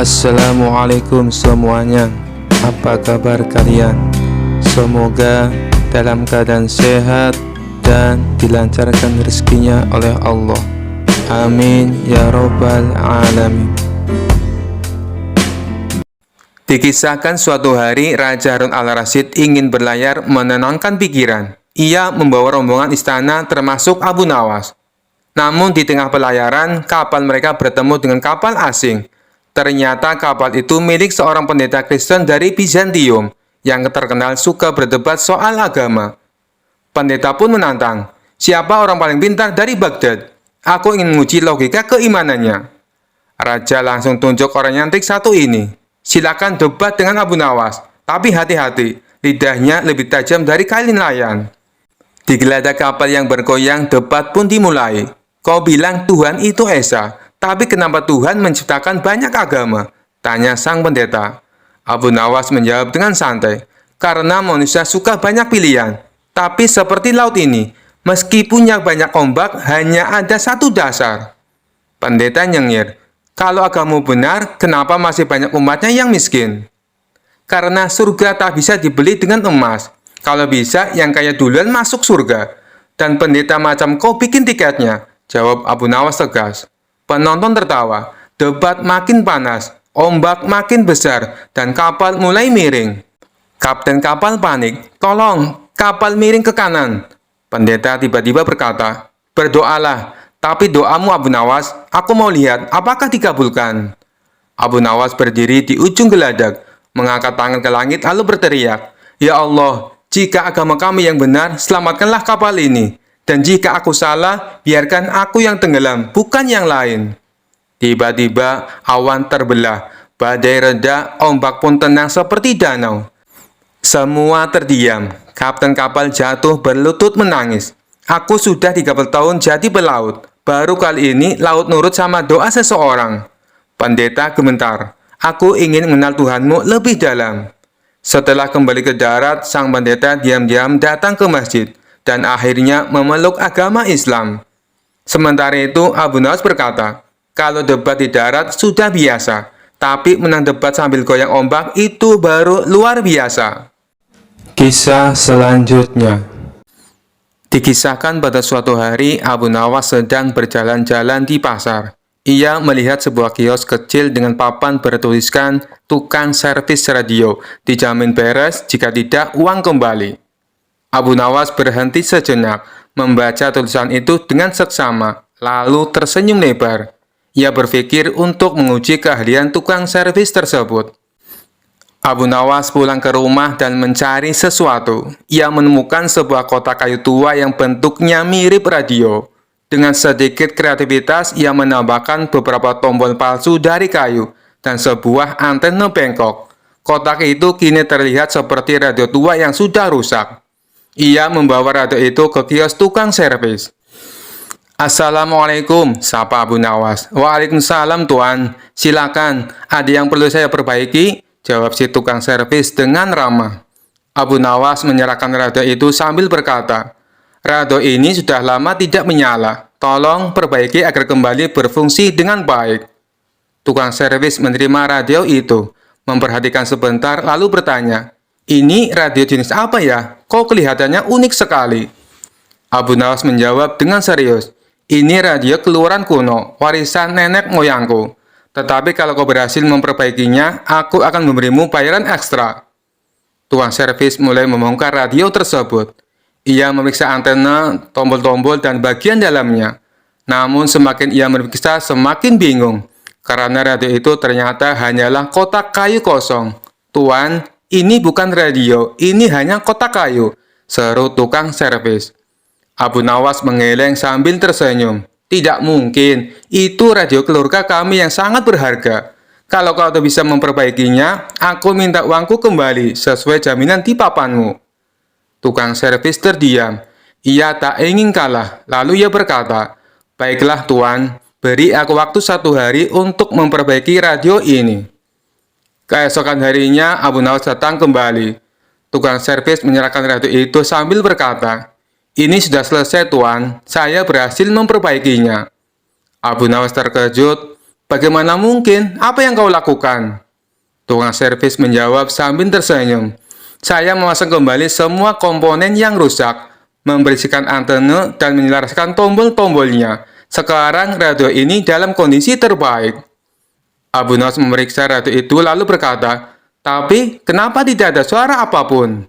Assalamualaikum semuanya. Apa kabar kalian? Semoga dalam keadaan sehat dan dilancarkan rezekinya oleh Allah. Amin ya robbal alamin. Dikisahkan suatu hari Raja Harun al-Rasyid ingin berlayar menenangkan pikiran. Ia membawa rombongan istana termasuk Abu Nawas. Namun di tengah pelayaran, kapal mereka bertemu dengan kapal asing. Ternyata kapal itu milik seorang pendeta Kristen dari Bizantium yang terkenal suka berdebat soal agama. Pendeta pun menantang, "Siapa orang paling pintar dari Baghdad? Aku ingin menguji logika keimanannya." Raja langsung tunjuk orang nyantik satu ini. "Silakan debat dengan Abu Nawas, tapi hati-hati, lidahnya lebih tajam dari kain nelayan." Di geladak kapal yang bergoyang, debat pun dimulai. "Kau bilang Tuhan itu esa, tapi kenapa Tuhan menciptakan banyak agama?" tanya sang pendeta. Abu Nawas menjawab dengan santai, "Karena manusia suka banyak pilihan. Tapi seperti laut ini, meski punya banyak ombak, hanya ada satu dasar." Pendeta nyengir, "Kalau agamamu benar, kenapa masih banyak umatnya yang miskin?" "Karena surga tak bisa dibeli dengan emas. Kalau bisa, yang kaya duluan masuk surga." "Dan pendeta macam kau bikin tiketnya," jawab Abu Nawas tegas. Penonton tertawa, debat makin panas, ombak makin besar, dan kapal mulai miring. Kapten kapal panik, "Tolong, kapal miring ke kanan." Pendeta tiba-tiba berkata, "Berdoalah, tapi doamu Abu Nawas, aku mau lihat apakah dikabulkan." Abu Nawas berdiri di ujung geladak, mengangkat tangan ke langit lalu berteriak, "Ya Allah, jika agama kami yang benar, selamatkanlah kapal ini. Dan jika aku salah, biarkan aku yang tenggelam, bukan yang lain." Tiba-tiba awan terbelah, badai reda, ombak pun tenang seperti danau. Semua terdiam. Kapten kapal jatuh berlutut menangis. "Aku sudah 30 tahun jadi pelaut. Baru kali ini laut nurut sama doa seseorang." Pendeta gemetar, "Aku ingin mengenal Tuhanmu lebih dalam." Setelah kembali ke darat, sang pendeta diam-diam datang ke masjid dan akhirnya memeluk agama Islam. Sementara itu, Abu Nawas berkata, "Kalau debat di darat sudah biasa, tapi menang debat sambil goyang ombak itu baru luar biasa." Kisah selanjutnya dikisahkan pada suatu hari Abu Nawas sedang berjalan-jalan di pasar. Ia melihat sebuah kios kecil dengan papan bertuliskan "Tukang servis radio, dijamin beres, jika tidak uang kembali." Abu Nawas berhenti sejenak, membaca tulisan itu dengan seksama, lalu tersenyum lebar. Ia berpikir untuk menguji keahlian tukang servis tersebut. Abu Nawas pulang ke rumah dan mencari sesuatu. Ia menemukan sebuah kotak kayu tua yang bentuknya mirip radio. Dengan sedikit kreativitas, ia menambahkan beberapa tombol palsu dari kayu dan sebuah antena bengkok. Kotak itu kini terlihat seperti radio tua yang sudah rusak. Ia membawa radio itu ke kios tukang servis. "Assalamualaikum," sapa Abu Nawas. "Waalaikumsalam Tuan, silakan, ada yang perlu saya perbaiki?" jawab si tukang servis dengan ramah. Abu Nawas menyerahkan radio itu sambil berkata, "Radio ini sudah lama tidak menyala, tolong perbaiki agar kembali berfungsi dengan baik." Tukang servis menerima radio itu, memperhatikan sebentar lalu bertanya, "Ini radio jenis apa ya? Kok kelihatannya unik sekali?" Abu Nawas menjawab dengan serius, "Ini radio keluaran kuno, warisan nenek moyangku. Tetapi kalau kau berhasil memperbaikinya, aku akan memberimu bayaran ekstra." Tukang servis mulai membongkar radio tersebut. Ia memeriksa antena, tombol-tombol, dan bagian dalamnya. Namun semakin ia memeriksa, semakin bingung. Karena radio itu ternyata hanyalah kotak kayu kosong. "Tuan, ini bukan radio, ini hanya kotak kayu," seru tukang servis. Abu Nawas menggeleng sambil tersenyum. "Tidak mungkin, itu radio keluarga kami yang sangat berharga. Kalau kau bisa memperbaikinya, aku minta uangku kembali sesuai jaminan di papanmu." Tukang servis terdiam. Ia tak ingin kalah, lalu ia berkata, "Baiklah Tuan, beri aku waktu 1 hari untuk memperbaiki radio ini." Keesokan harinya, Abu Nawas datang kembali. Tukang servis menyerahkan radio itu sambil berkata, "Ini sudah selesai Tuan, saya berhasil memperbaikinya." Abu Nawas terkejut, Bagaimana mungkin? Apa yang kau lakukan? Tukang servis menjawab sambil tersenyum. Saya memasang kembali semua komponen yang rusak, membersihkan antena dan menyelaraskan tombol-tombolnya. Sekarang radio ini dalam kondisi terbaik. Abu Nawas memeriksa radio itu lalu berkata, tapi kenapa tidak ada suara apapun?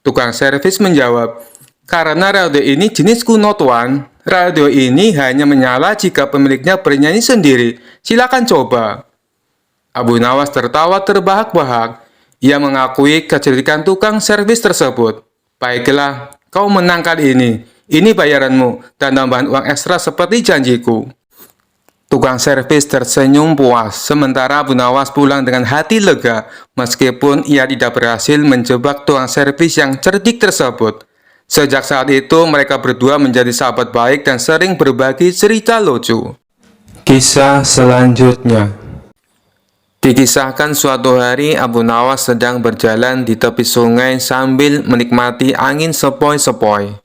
Tukang servis menjawab, karena radio ini jenis kuno tuan. Radio ini hanya menyala jika pemiliknya bernyanyi sendiri. Silakan coba. Abu Nawas tertawa terbahak-bahak. Ia mengakui kecerdikan tukang servis tersebut. Baiklah, kau menang kali ini. Ini bayaranmu dan tambahan uang ekstra seperti janjiku. Tukang servis tersenyum puas, sementara Abu Nawas pulang dengan hati lega, meskipun ia tidak berhasil menjebak tukang servis yang cerdik tersebut. Sejak saat itu, mereka berdua menjadi sahabat baik dan sering berbagi cerita lucu. Kisah selanjutnya. Dikisahkan suatu hari Abu Nawas sedang berjalan di tepi sungai sambil menikmati angin sepoi-sepoi.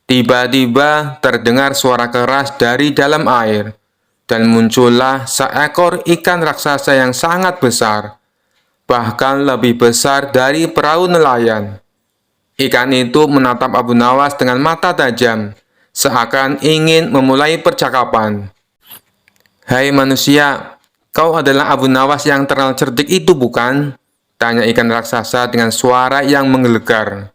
Tiba-tiba terdengar suara keras dari dalam air, dan muncullah seekor ikan raksasa yang sangat besar, bahkan lebih besar dari perahu nelayan. Ikan itu menatap Abu Nawas dengan mata tajam, seakan ingin memulai percakapan. "Hai manusia, kau adalah Abu Nawas yang terkenal cerdik itu bukan?" tanya ikan raksasa dengan suara yang menggelegar.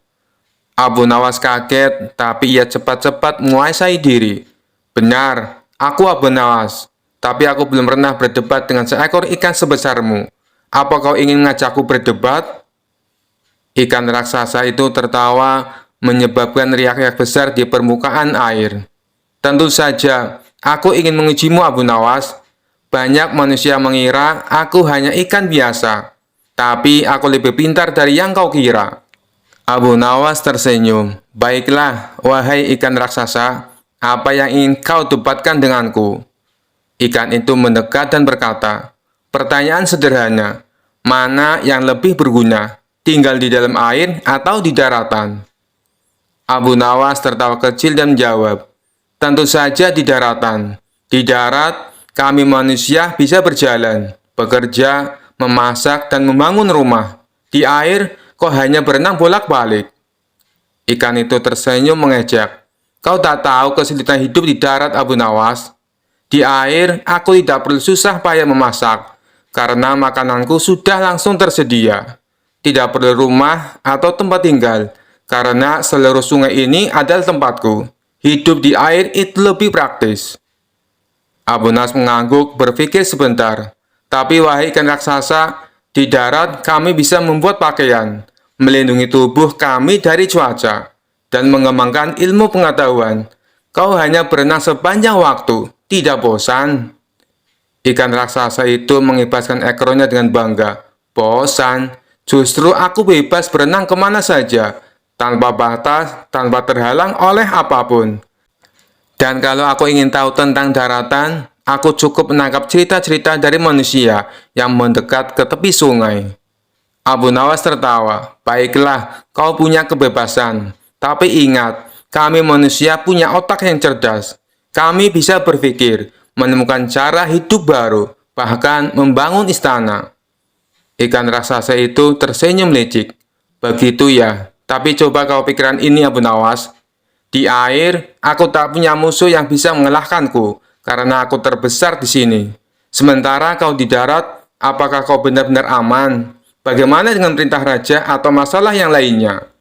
Abu Nawas kaget, tapi ia cepat-cepat menguasai diri. "Benar, aku Abu Nawas, tapi aku belum pernah berdebat dengan seekor ikan sebesarmu. Apa kau ingin mengajakku berdebat?" Ikan raksasa itu tertawa, menyebabkan riak-riak besar di permukaan air. "Tentu saja, aku ingin mengujimu Abu Nawas. Banyak manusia mengira aku hanya ikan biasa, tapi aku lebih pintar dari yang kau kira." Abu Nawas tersenyum. "Baiklah, wahai ikan raksasa, apa yang ingin kau debatkan denganku?" Ikan itu mendekat dan berkata, "Pertanyaan sederhana, mana yang lebih berguna, tinggal di dalam air atau di daratan?" Abu Nawas tertawa kecil dan menjawab, "Tentu saja di daratan. Di darat, kami manusia bisa berjalan, bekerja, memasak, dan membangun rumah. Di air, kau hanya berenang bolak-balik." Ikan itu tersenyum mengejek. "Kau tak tahu kesulitan hidup di darat Abu Nawas. Di air, aku tidak perlu susah payah memasak, karena makananku sudah langsung tersedia. Tidak perlu rumah atau tempat tinggal, karena seluruh sungai ini adalah tempatku. Hidup di air itu lebih praktis." Abu Nawas mengangguk berpikir sebentar. "Tapi wahai ikan raksasa, di darat kami bisa membuat pakaian, melindungi tubuh kami dari cuaca, dan mengembangkan ilmu pengetahuan. Kau hanya berenang sepanjang waktu, tidak bosan?" Ikan raksasa itu mengibaskan ekornya dengan bangga. "Bosan? Justru aku bebas berenang kemana saja, tanpa batas, tanpa terhalang oleh apapun. Dan kalau aku ingin tahu tentang daratan, aku cukup menangkap cerita-cerita dari manusia yang mendekat ke tepi sungai." Abu Nawas tertawa. "Baiklah, kau punya kebebasan. Tapi ingat, kami manusia punya otak yang cerdas. Kami bisa berpikir, menemukan cara hidup baru, bahkan membangun istana." Ikan raksasa itu tersenyum licik. "Begitu ya, tapi coba kau pikiran ini Abu Nawas. Di air, aku tak punya musuh yang bisa mengalahkanku, karena aku terbesar di sini. Sementara kau di darat, apakah kau benar-benar aman? Bagaimana dengan perintah raja atau masalah yang lainnya?"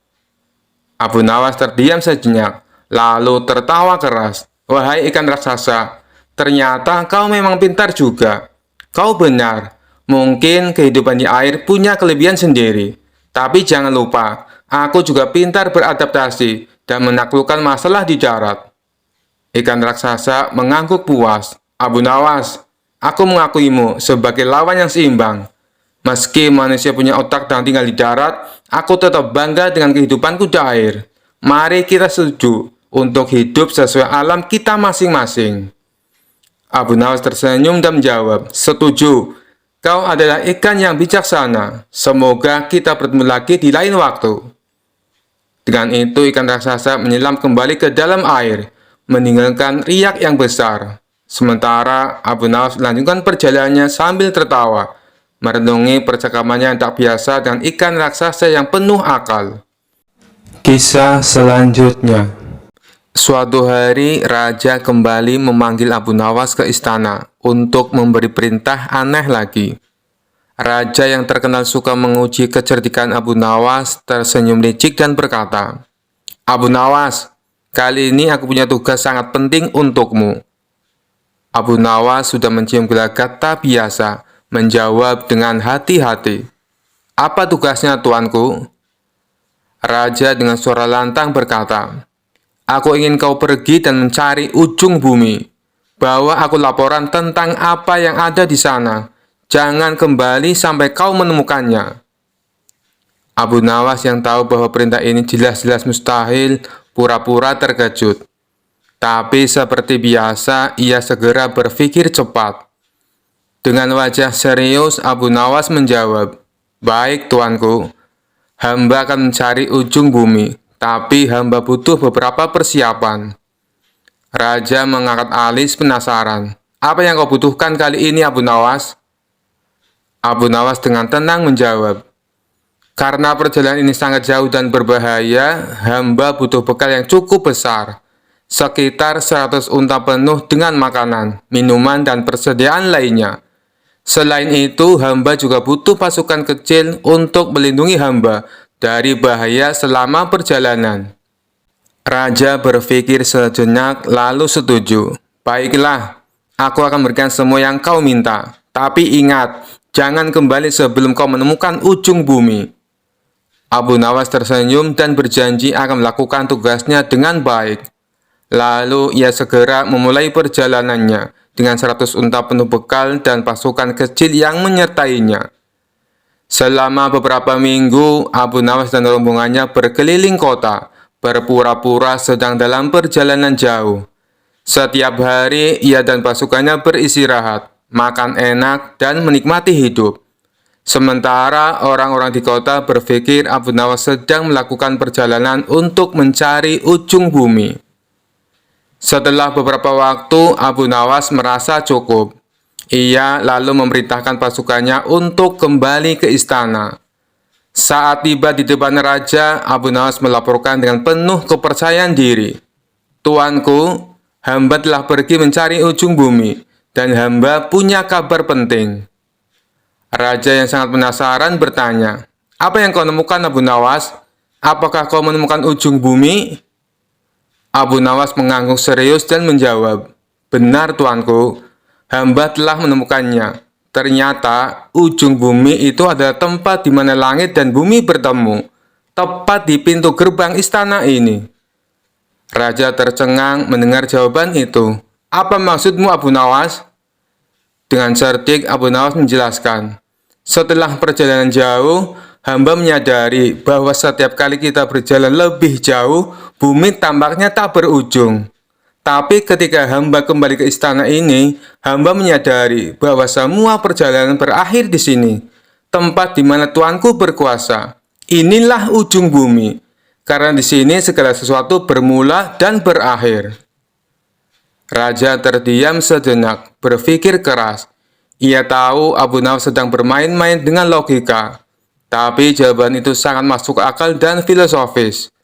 Abu Nawas terdiam sejenak, lalu tertawa keras. "Wahai ikan raksasa, ternyata kau memang pintar juga. Kau benar, mungkin kehidupan di air punya kelebihan sendiri. Tapi jangan lupa, aku juga pintar beradaptasi dan menaklukkan masalah di darat." Ikan raksasa mengangguk puas. "Abu Nawas, aku mengakuimu sebagai lawan yang seimbang. Meski manusia punya otak dan tinggal di darat, aku tetap bangga dengan kehidupanku di air. Mari kita setuju untuk hidup sesuai alam kita masing-masing." Abu Nawas tersenyum dan menjawab, "Setuju. Kau adalah ikan yang bijaksana. Semoga kita bertemu lagi di lain waktu." Dengan itu, ikan raksasa menyelam kembali ke dalam air, meninggalkan riak yang besar. Sementara Abu Nawas melanjutkan perjalanannya sambil tertawa, merenungi percakapannya yang tak biasa dengan ikan raksasa yang penuh akal. Kisah selanjutnya. Suatu hari, Raja kembali memanggil Abu Nawas ke istana untuk memberi perintah aneh lagi. Raja yang terkenal suka menguji kecerdikan Abu Nawas tersenyum licik dan berkata, "Abu Nawas, kali ini aku punya tugas sangat penting untukmu." Abu Nawas sudah mencium gelagat tak biasa, menjawab dengan hati-hati, "Apa tugasnya, tuanku?" Raja dengan suara lantang berkata, "Aku ingin kau pergi dan mencari ujung bumi. Bawa aku laporan tentang apa yang ada di sana. Jangan kembali sampai kau menemukannya." Abu Nawas yang tahu bahwa perintah ini jelas-jelas mustahil, pura-pura terkejut. Tapi seperti biasa, ia segera berpikir cepat. Dengan wajah serius, Abu Nawas menjawab, "Baik, tuanku. Hamba akan mencari ujung bumi, tapi hamba butuh beberapa persiapan." Raja mengangkat alis penasaran. "Apa yang kau butuhkan kali ini, Abu Nawas?" Abu Nawas dengan tenang menjawab, "Karena perjalanan ini sangat jauh dan berbahaya, hamba butuh bekal yang cukup besar. Sekitar 100 unta penuh dengan makanan, minuman, dan persediaan lainnya. Selain itu, hamba juga butuh pasukan kecil untuk melindungi hamba dari bahaya selama perjalanan." Raja berpikir sejenak lalu setuju. "Baiklah, aku akan berikan semua yang kau minta. Tapi ingat, jangan kembali sebelum kau menemukan ujung bumi." Abu Nawas tersenyum dan berjanji akan melakukan tugasnya dengan baik. Lalu ia segera memulai perjalanannya dengan 100 unta penuh bekal dan pasukan kecil yang menyertainya. Selama beberapa minggu, Abu Nawas dan rombongannya berkeliling kota, berpura-pura sedang dalam perjalanan jauh. Setiap hari, ia dan pasukannya beristirahat, makan enak, dan menikmati hidup. Sementara orang-orang di kota berpikir Abu Nawas sedang melakukan perjalanan untuk mencari ujung bumi. Setelah beberapa waktu, Abu Nawas merasa cukup. Ia lalu memerintahkan pasukannya untuk kembali ke istana. Saat tiba di depan raja, Abu Nawas melaporkan dengan penuh kepercayaan diri, "Tuanku, hamba telah pergi mencari ujung bumi, dan hamba punya kabar penting." Raja yang sangat penasaran bertanya, "Apa yang kau temukan, Abu Nawas? Apakah kau menemukan ujung bumi?" Abu Nawas mengangguk serius dan menjawab, "Benar, tuanku, hamba telah menemukannya. Ternyata ujung bumi itu adalah tempat di mana langit dan bumi bertemu, tepat di pintu gerbang istana ini." Raja tercengang mendengar jawaban itu. "Apa maksudmu, Abu Nawas?" Dengan cerdik, Abu Nawas menjelaskan, "Setelah perjalanan jauh, hamba menyadari bahwa setiap kali kita berjalan lebih jauh, bumi tampaknya tak berujung. Tapi ketika hamba kembali ke istana ini, hamba menyadari bahwa semua perjalanan berakhir di sini, tempat di mana tuanku berkuasa. Inilah ujung bumi, karena di sini segala sesuatu bermula dan berakhir." Raja terdiam sejenak, berpikir keras. Ia tahu Abu Nawas sedang bermain-main dengan logika, tapi jawaban itu sangat masuk akal dan filosofis.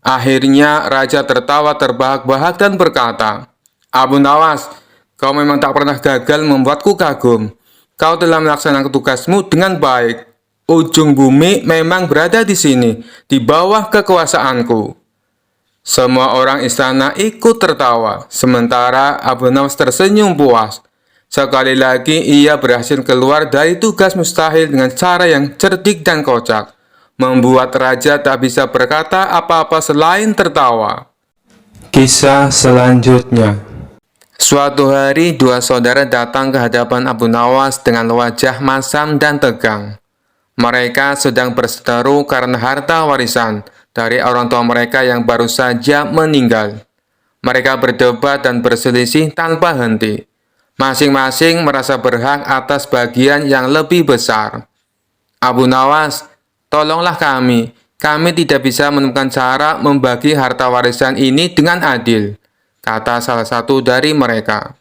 Akhirnya Raja tertawa terbahak-bahak dan berkata, "Abu Nawas, kau memang tak pernah gagal membuatku kagum. Kau telah melaksanakan tugasmu dengan baik. Ujung bumi memang berada di sini, di bawah kekuasaanku." Semua orang istana ikut tertawa, sementara Abu Nawas tersenyum puas. Sekali lagi ia berhasil keluar dari tugas mustahil dengan cara yang cerdik dan kocak, membuat raja tak bisa berkata apa-apa selain tertawa. Kisah selanjutnya. Suatu hari, dua saudara datang ke hadapan Abu Nawas dengan wajah masam dan tegang. Mereka sedang berseteru karena harta warisan dari orang tua mereka yang baru saja meninggal. Mereka berdebat dan berselisih tanpa henti. Masing-masing merasa berhak atas bagian yang lebih besar. "Abu Nawas, tolonglah kami. Kami tidak bisa menemukan cara membagi harta warisan ini dengan adil," kata salah satu dari mereka.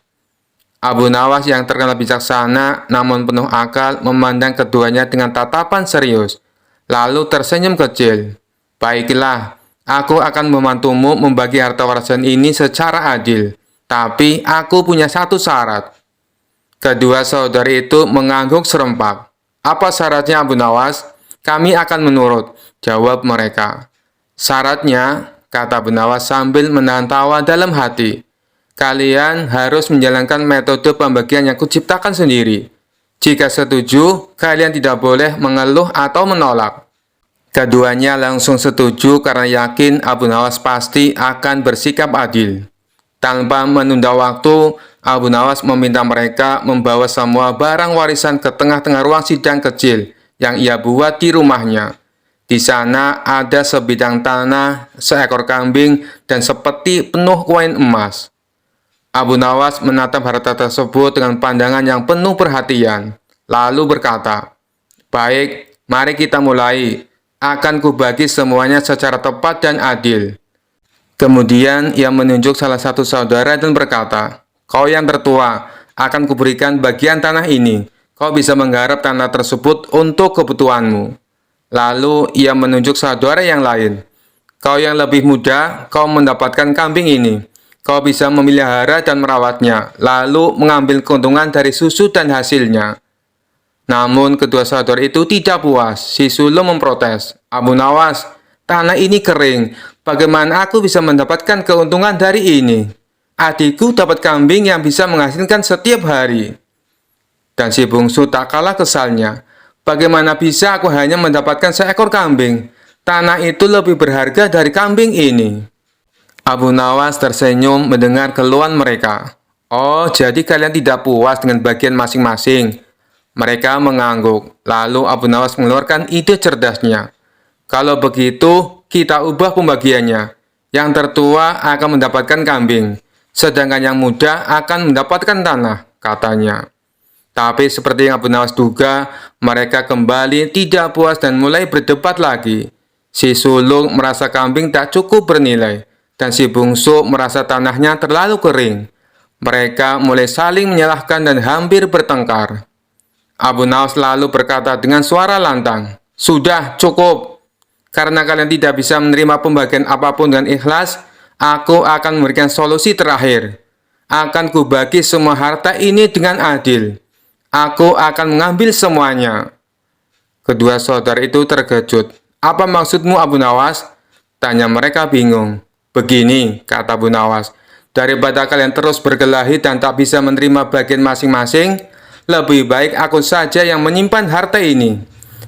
Abu Nawas yang terkenal bijaksana namun penuh akal memandang keduanya dengan tatapan serius, lalu tersenyum kecil. Baiklah, aku akan membantumu membagi harta warisan ini secara adil. Tapi aku punya satu syarat. Kedua saudari itu mengangguk serempak. Apa syaratnya Abu Nawas? Kami akan menurut, jawab mereka. Syaratnya, kata Abu Nawas sambil menahan tawa dalam hati. Kalian harus menjalankan metode pembagian yang kuciptakan sendiri. Jika setuju, kalian tidak boleh mengeluh atau menolak. Keduanya langsung setuju karena yakin Abu Nawas pasti akan bersikap adil. Tanpa menunda waktu, Abu Nawas meminta mereka membawa semua barang warisan ke tengah-tengah ruang sidang kecil yang ia buat di rumahnya. Di sana ada sebidang tanah, seekor kambing, dan sepeti penuh koin emas. Abu Nawas menatap harta tersebut dengan pandangan yang penuh perhatian, lalu berkata, "Baik, mari kita mulai. Akan kubagi semuanya secara tepat dan adil." Kemudian ia menunjuk salah satu saudara dan berkata, "Kau yang tertua, akan kuberikan bagian tanah ini. Kau bisa menggarap tanah tersebut untuk kebutuhanmu." Lalu ia menunjuk saudara yang lain, "Kau yang lebih muda, kau mendapatkan kambing ini. Kau bisa memelihara dan merawatnya, lalu mengambil keuntungan dari susu dan hasilnya." Namun kedua saudara itu tidak puas. Si sulung memprotes, "Abu Nawas, tanah ini kering. Bagaimana aku bisa mendapatkan keuntungan dari ini? Adikku dapat kambing yang bisa menghasilkan setiap hari." Dan si bungsu tak kalah kesalnya, "Bagaimana bisa aku hanya mendapatkan seekor kambing? Tanah itu lebih berharga dari kambing ini." Abu Nawas tersenyum mendengar keluhan mereka. "Oh, jadi kalian tidak puas dengan bagian masing-masing?" Mereka mengangguk. Lalu Abu Nawas mengeluarkan ide cerdasnya. "Kalau begitu, kita ubah pembagiannya. Yang tertua akan mendapatkan kambing, sedangkan yang muda akan mendapatkan tanah," katanya. Tapi seperti yang Abu Nawas duga, mereka kembali tidak puas dan mulai berdebat lagi. Si sulung merasa kambing tak cukup bernilai, dan si bungsu merasa tanahnya terlalu kering. Mereka mulai saling menyalahkan dan hampir bertengkar. Abu Nawas lalu berkata dengan suara lantang, "Sudah cukup. Karena kalian tidak bisa menerima pembagian apapun dengan ikhlas, aku akan memberikan solusi terakhir. Akan kubagi semua harta ini dengan adil. Aku akan mengambil semuanya." Kedua saudara itu terkejut. "Apa maksudmu, Abu Nawas?" tanya mereka bingung. "Begini," kata Abu Nawas, "daripada kalian terus berkelahi dan tak bisa menerima bagian masing-masing, lebih baik aku saja yang menyimpan harta ini.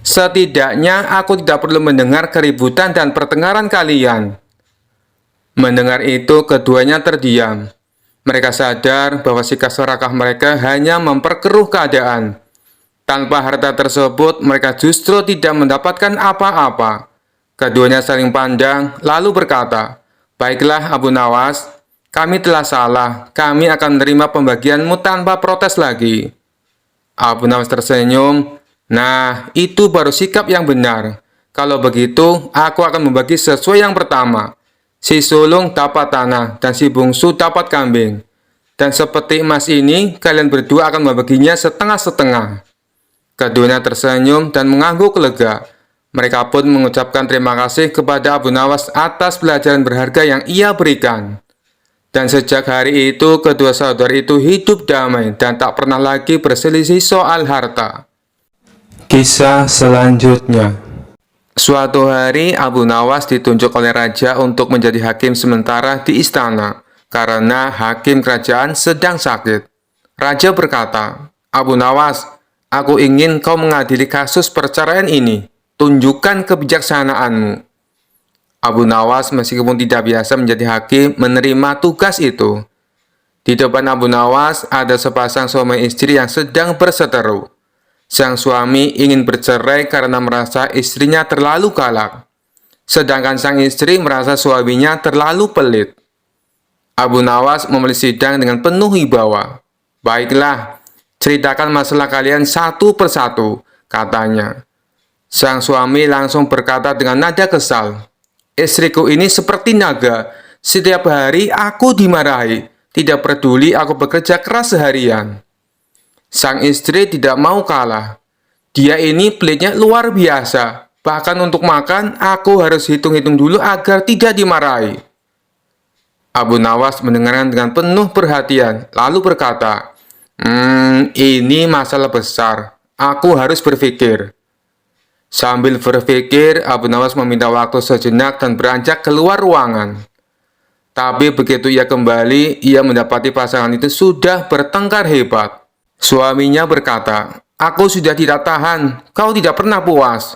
Setidaknya aku tidak perlu mendengar keributan dan pertengkaran kalian." Mendengar itu, keduanya terdiam. Mereka sadar bahwa sikap serakah mereka hanya memperkeruh keadaan. Tanpa harta tersebut, mereka justru tidak mendapatkan apa-apa. Keduanya saling pandang, lalu berkata, "Baiklah Abu Nawas, kami telah salah. Kami akan menerima pembagianmu tanpa protes lagi." Abu Nawas tersenyum. "Nah, itu baru sikap yang benar. Kalau begitu, aku akan membagi sesuai yang pertama. Si sulung dapat tanah dan si bungsu dapat kambing. Dan seperti emas ini, kalian berdua akan membaginya setengah-setengah." Keduanya tersenyum dan mengangguk lega. Mereka pun mengucapkan terima kasih kepada Abu Nawas atas pelajaran berharga yang ia berikan. Dan sejak hari itu, kedua saudara itu hidup damai dan tak pernah lagi berselisih soal harta. Kisah selanjutnya. Suatu hari, Abu Nawas ditunjuk oleh raja untuk menjadi hakim sementara di istana, karena hakim kerajaan sedang sakit. Raja berkata, "Abu Nawas, aku ingin kau mengadili kasus perceraian ini. Tunjukkan kebijaksanaanmu." Abu Nawas meskipun tidak biasa menjadi hakim menerima tugas itu. Di depan Abu Nawas ada sepasang suami istri yang sedang berseteru. Sang suami ingin bercerai karena merasa istrinya terlalu galak, sedangkan sang istri merasa suaminya terlalu pelit. Abu Nawas memulai sidang dengan penuh wibawa. "Baiklah, ceritakan masalah kalian satu persatu," katanya. Sang suami langsung berkata dengan nada kesal, "Istriku ini seperti naga. Setiap hari aku dimarahi. Tidak peduli aku bekerja keras seharian. Sang istri tidak mau kalah. Dia ini pelitnya luar biasa. Bahkan untuk makan, aku harus hitung-hitung dulu agar tidak dimarahi. Abu Nawas mendengarkan dengan penuh perhatian, lalu berkata, ini masalah besar. Aku harus berpikir. Sambil berpikir, Abu Nawas meminta waktu sejenak dan beranjak keluar ruangan. Tapi begitu ia kembali, ia mendapati pasangan itu sudah bertengkar hebat. Suaminya berkata, "Aku sudah tidak tahan, kau tidak pernah puas."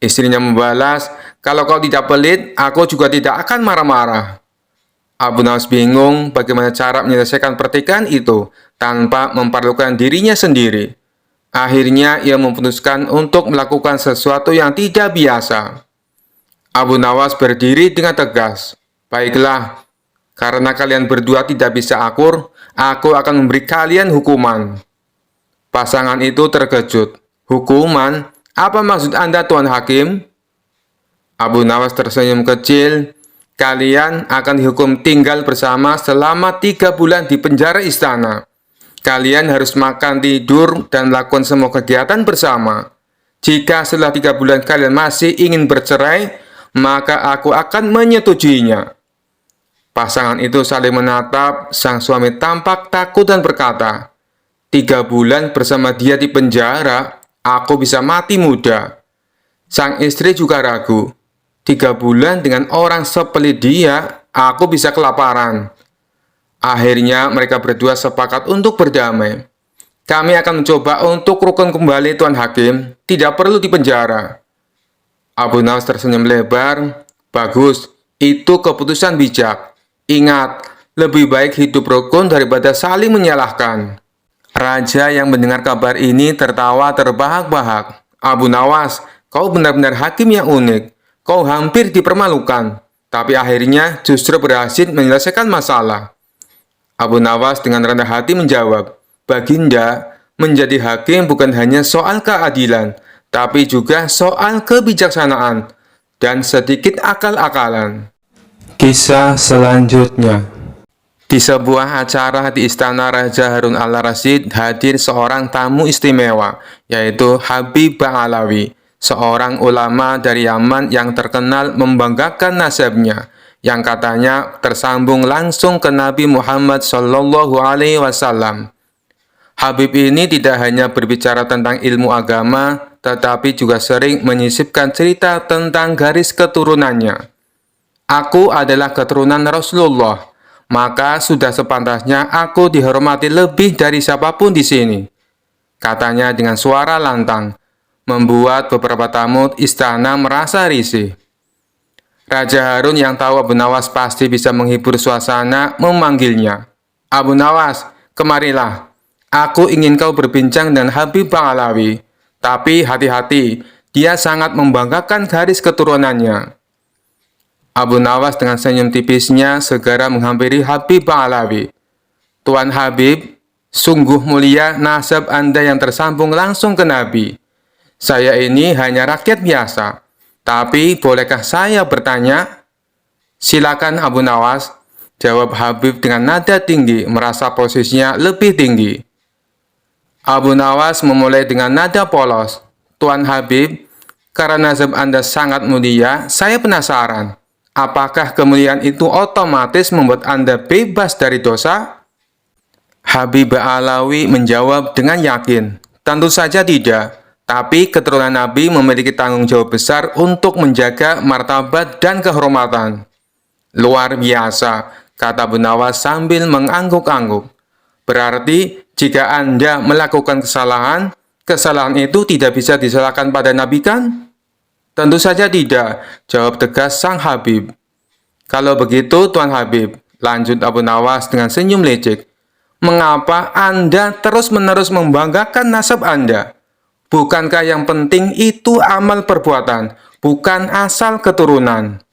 Istrinya membalas, "Kalau kau tidak pelit, aku juga tidak akan marah-marah." Abu Nawas bingung bagaimana cara menyelesaikan pertikaian itu tanpa memperlukan dirinya sendiri. Akhirnya ia memutuskan untuk melakukan sesuatu yang tidak biasa. Abu Nawas berdiri dengan tegas. "Baiklah, karena kalian berdua tidak bisa akur, aku akan memberi kalian hukuman." Pasangan itu terkejut. "Hukuman? Apa maksud Anda, Tuan Hakim?" Abu Nawas tersenyum kecil. "Kalian akan dihukum tinggal bersama selama 3 bulan di penjara istana. Kalian harus makan, tidur, dan melakukan semua kegiatan bersama. Jika setelah 3 bulan kalian masih ingin bercerai, maka aku akan menyetujuinya." Pasangan itu saling menatap. Sang suami tampak takut dan berkata, "3 bulan bersama dia di penjara, aku bisa mati muda." Sang istri juga ragu. 3 bulan dengan orang sepelit dia, aku bisa kelaparan. Akhirnya mereka berdua sepakat untuk berdamai. "Kami akan mencoba untuk rukun kembali, Tuan Hakim. Tidak perlu di penjara." Abu Nawas tersenyum lebar. "Bagus, itu keputusan bijak. Ingat, lebih baik hidup rukun daripada saling menyalahkan." Raja yang mendengar kabar ini tertawa terbahak-bahak. "Abu Nawas, kau benar-benar hakim yang unik. Kau hampir dipermalukan, tapi akhirnya justru berhasil menyelesaikan masalah." Abu Nawas dengan rendah hati menjawab, "Baginda, menjadi hakim bukan hanya soal keadilan, tapi juga soal kebijaksanaan dan sedikit akal-akalan." Kisah selanjutnya. Di sebuah acara di istana Raja Harun al-Rasyid hadir seorang tamu istimewa, yaitu Habib Ba'alawi, seorang ulama dari Yaman yang terkenal membanggakan nasabnya, yang katanya tersambung langsung ke Nabi Muhammad SAW. Habib ini tidak hanya berbicara tentang ilmu agama, tetapi juga sering menyisipkan cerita tentang garis keturunannya. "Aku adalah keturunan Rasulullah, maka sudah sepantasnya aku dihormati lebih dari siapapun di sini," katanya dengan suara lantang, membuat beberapa tamu istana merasa risih. Raja Harun yang tahu Abu Nawas pasti bisa menghibur suasana memanggilnya. "Abu Nawas, kemarilah. Aku ingin kau berbincang dengan Habib Ba'alawi. Tapi hati-hati, dia sangat membanggakan garis keturunannya." Abu Nawas dengan senyum tipisnya segera menghampiri Habib Ba'alawi. "Tuan Habib, sungguh mulia nasab Anda yang tersambung langsung ke Nabi. Saya ini hanya rakyat biasa, tapi bolehkah saya bertanya?" "Silakan Abu Nawas," jawab Habib dengan nada tinggi, merasa posisinya lebih tinggi. Abu Nawas memulai dengan nada polos. "Tuan Habib, karena nasab Anda sangat mulia, saya penasaran. Apakah kemuliaan itu otomatis membuat Anda bebas dari dosa?" Habib Ba'alawi menjawab dengan yakin, "Tentu saja tidak. Tapi keturunan Nabi memiliki tanggung jawab besar untuk menjaga martabat dan kehormatan." "Luar biasa," kata Abu Nawas sambil mengangguk-angguk. "Berarti jika Anda melakukan kesalahan, kesalahan itu tidak bisa disalahkan pada Nabi kan?" "Tentu saja tidak," jawab tegas sang Habib. "Kalau begitu, Tuan Habib," lanjut Abu Nawas dengan senyum lecek, "mengapa Anda terus-menerus membanggakan nasab Anda? Bukankah yang penting itu amal perbuatan, bukan asal keturunan?"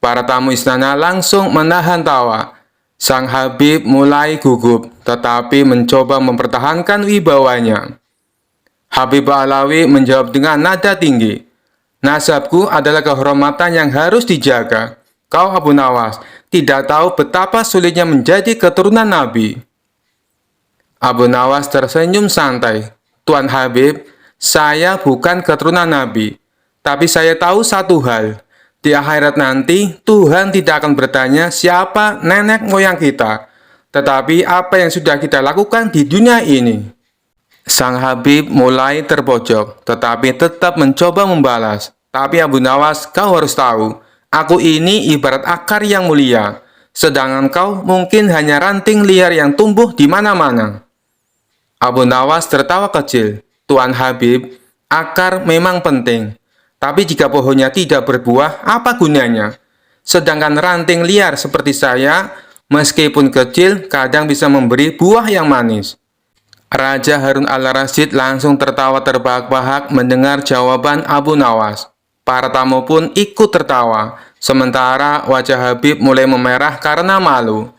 Para tamu istana langsung menahan tawa. Sang Habib mulai gugup, tetapi mencoba mempertahankan wibawanya. Habib Ba'alawi menjawab dengan nada tinggi, "Nasabku adalah kehormatan yang harus dijaga. Kau Abu Nawas tidak tahu betapa sulitnya menjadi keturunan Nabi. Abu Nawas tersenyum santai. Tuan Habib, saya bukan keturunan Nabi, tapi saya tahu satu hal. Di akhirat nanti, Tuhan tidak akan bertanya siapa nenek moyang kita, tetapi apa yang sudah kita lakukan di dunia ini. Sang Habib mulai terpojok, tetapi tetap mencoba membalas. Tapi Abu Nawas, kau harus tahu, aku ini ibarat akar yang mulia, sedangkan kau mungkin hanya ranting liar yang tumbuh di mana-mana. Abu Nawas tertawa kecil. Tuan Habib, akar memang penting, tapi jika pohonnya tidak berbuah, apa gunanya? Sedangkan ranting liar seperti saya, meskipun kecil, kadang bisa memberi buah yang manis. Raja Harun al-Rasyid langsung tertawa terbahak-bahak mendengar jawaban Abu Nawas. Para tamu pun ikut tertawa, sementara wajah Habib mulai memerah karena malu.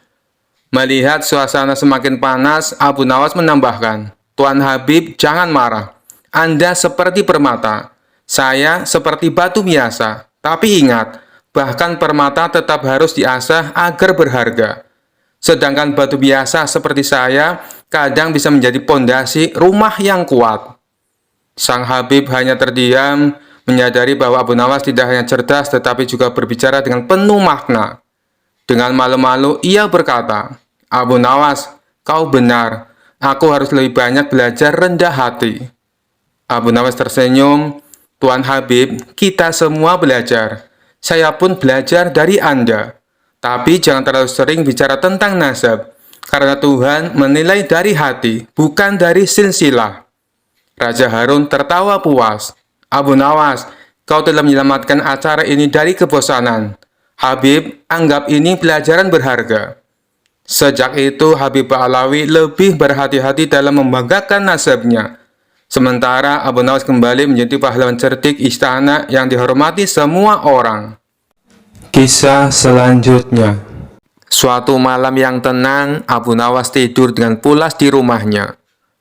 Melihat suasana semakin panas, Abu Nawas menambahkan, Tuan Habib, jangan marah. Anda seperti permata. Saya seperti batu biasa. Tapi ingat, bahkan permata tetap harus diasah agar berharga. Sedangkan batu biasa seperti saya, kadang bisa menjadi pondasi rumah yang kuat. Sang Habib hanya terdiam, menyadari bahwa Abu Nawas tidak hanya cerdas, tetapi juga berbicara dengan penuh makna. Dengan malu-malu, ia berkata, Abu Nawas, kau benar. Aku harus lebih banyak belajar rendah hati. Abu Nawas tersenyum. Tuan Habib, kita semua belajar. Saya pun belajar dari Anda. Tapi jangan terlalu sering bicara tentang nasab, karena Tuhan menilai dari hati, bukan dari silsilah. Raja Harun tertawa puas. Abu Nawas, kau telah menyelamatkan acara ini dari kebosanan. Habib, anggap ini pelajaran berharga. Sejak itu, Habib Ba'alawi lebih berhati-hati dalam membanggakan nasabnya. Sementara Abu Nawas kembali menjadi pahlawan cerdik istana yang dihormati semua orang. Kisah selanjutnya. Suatu malam yang tenang, Abu Nawas tidur dengan pulas di rumahnya.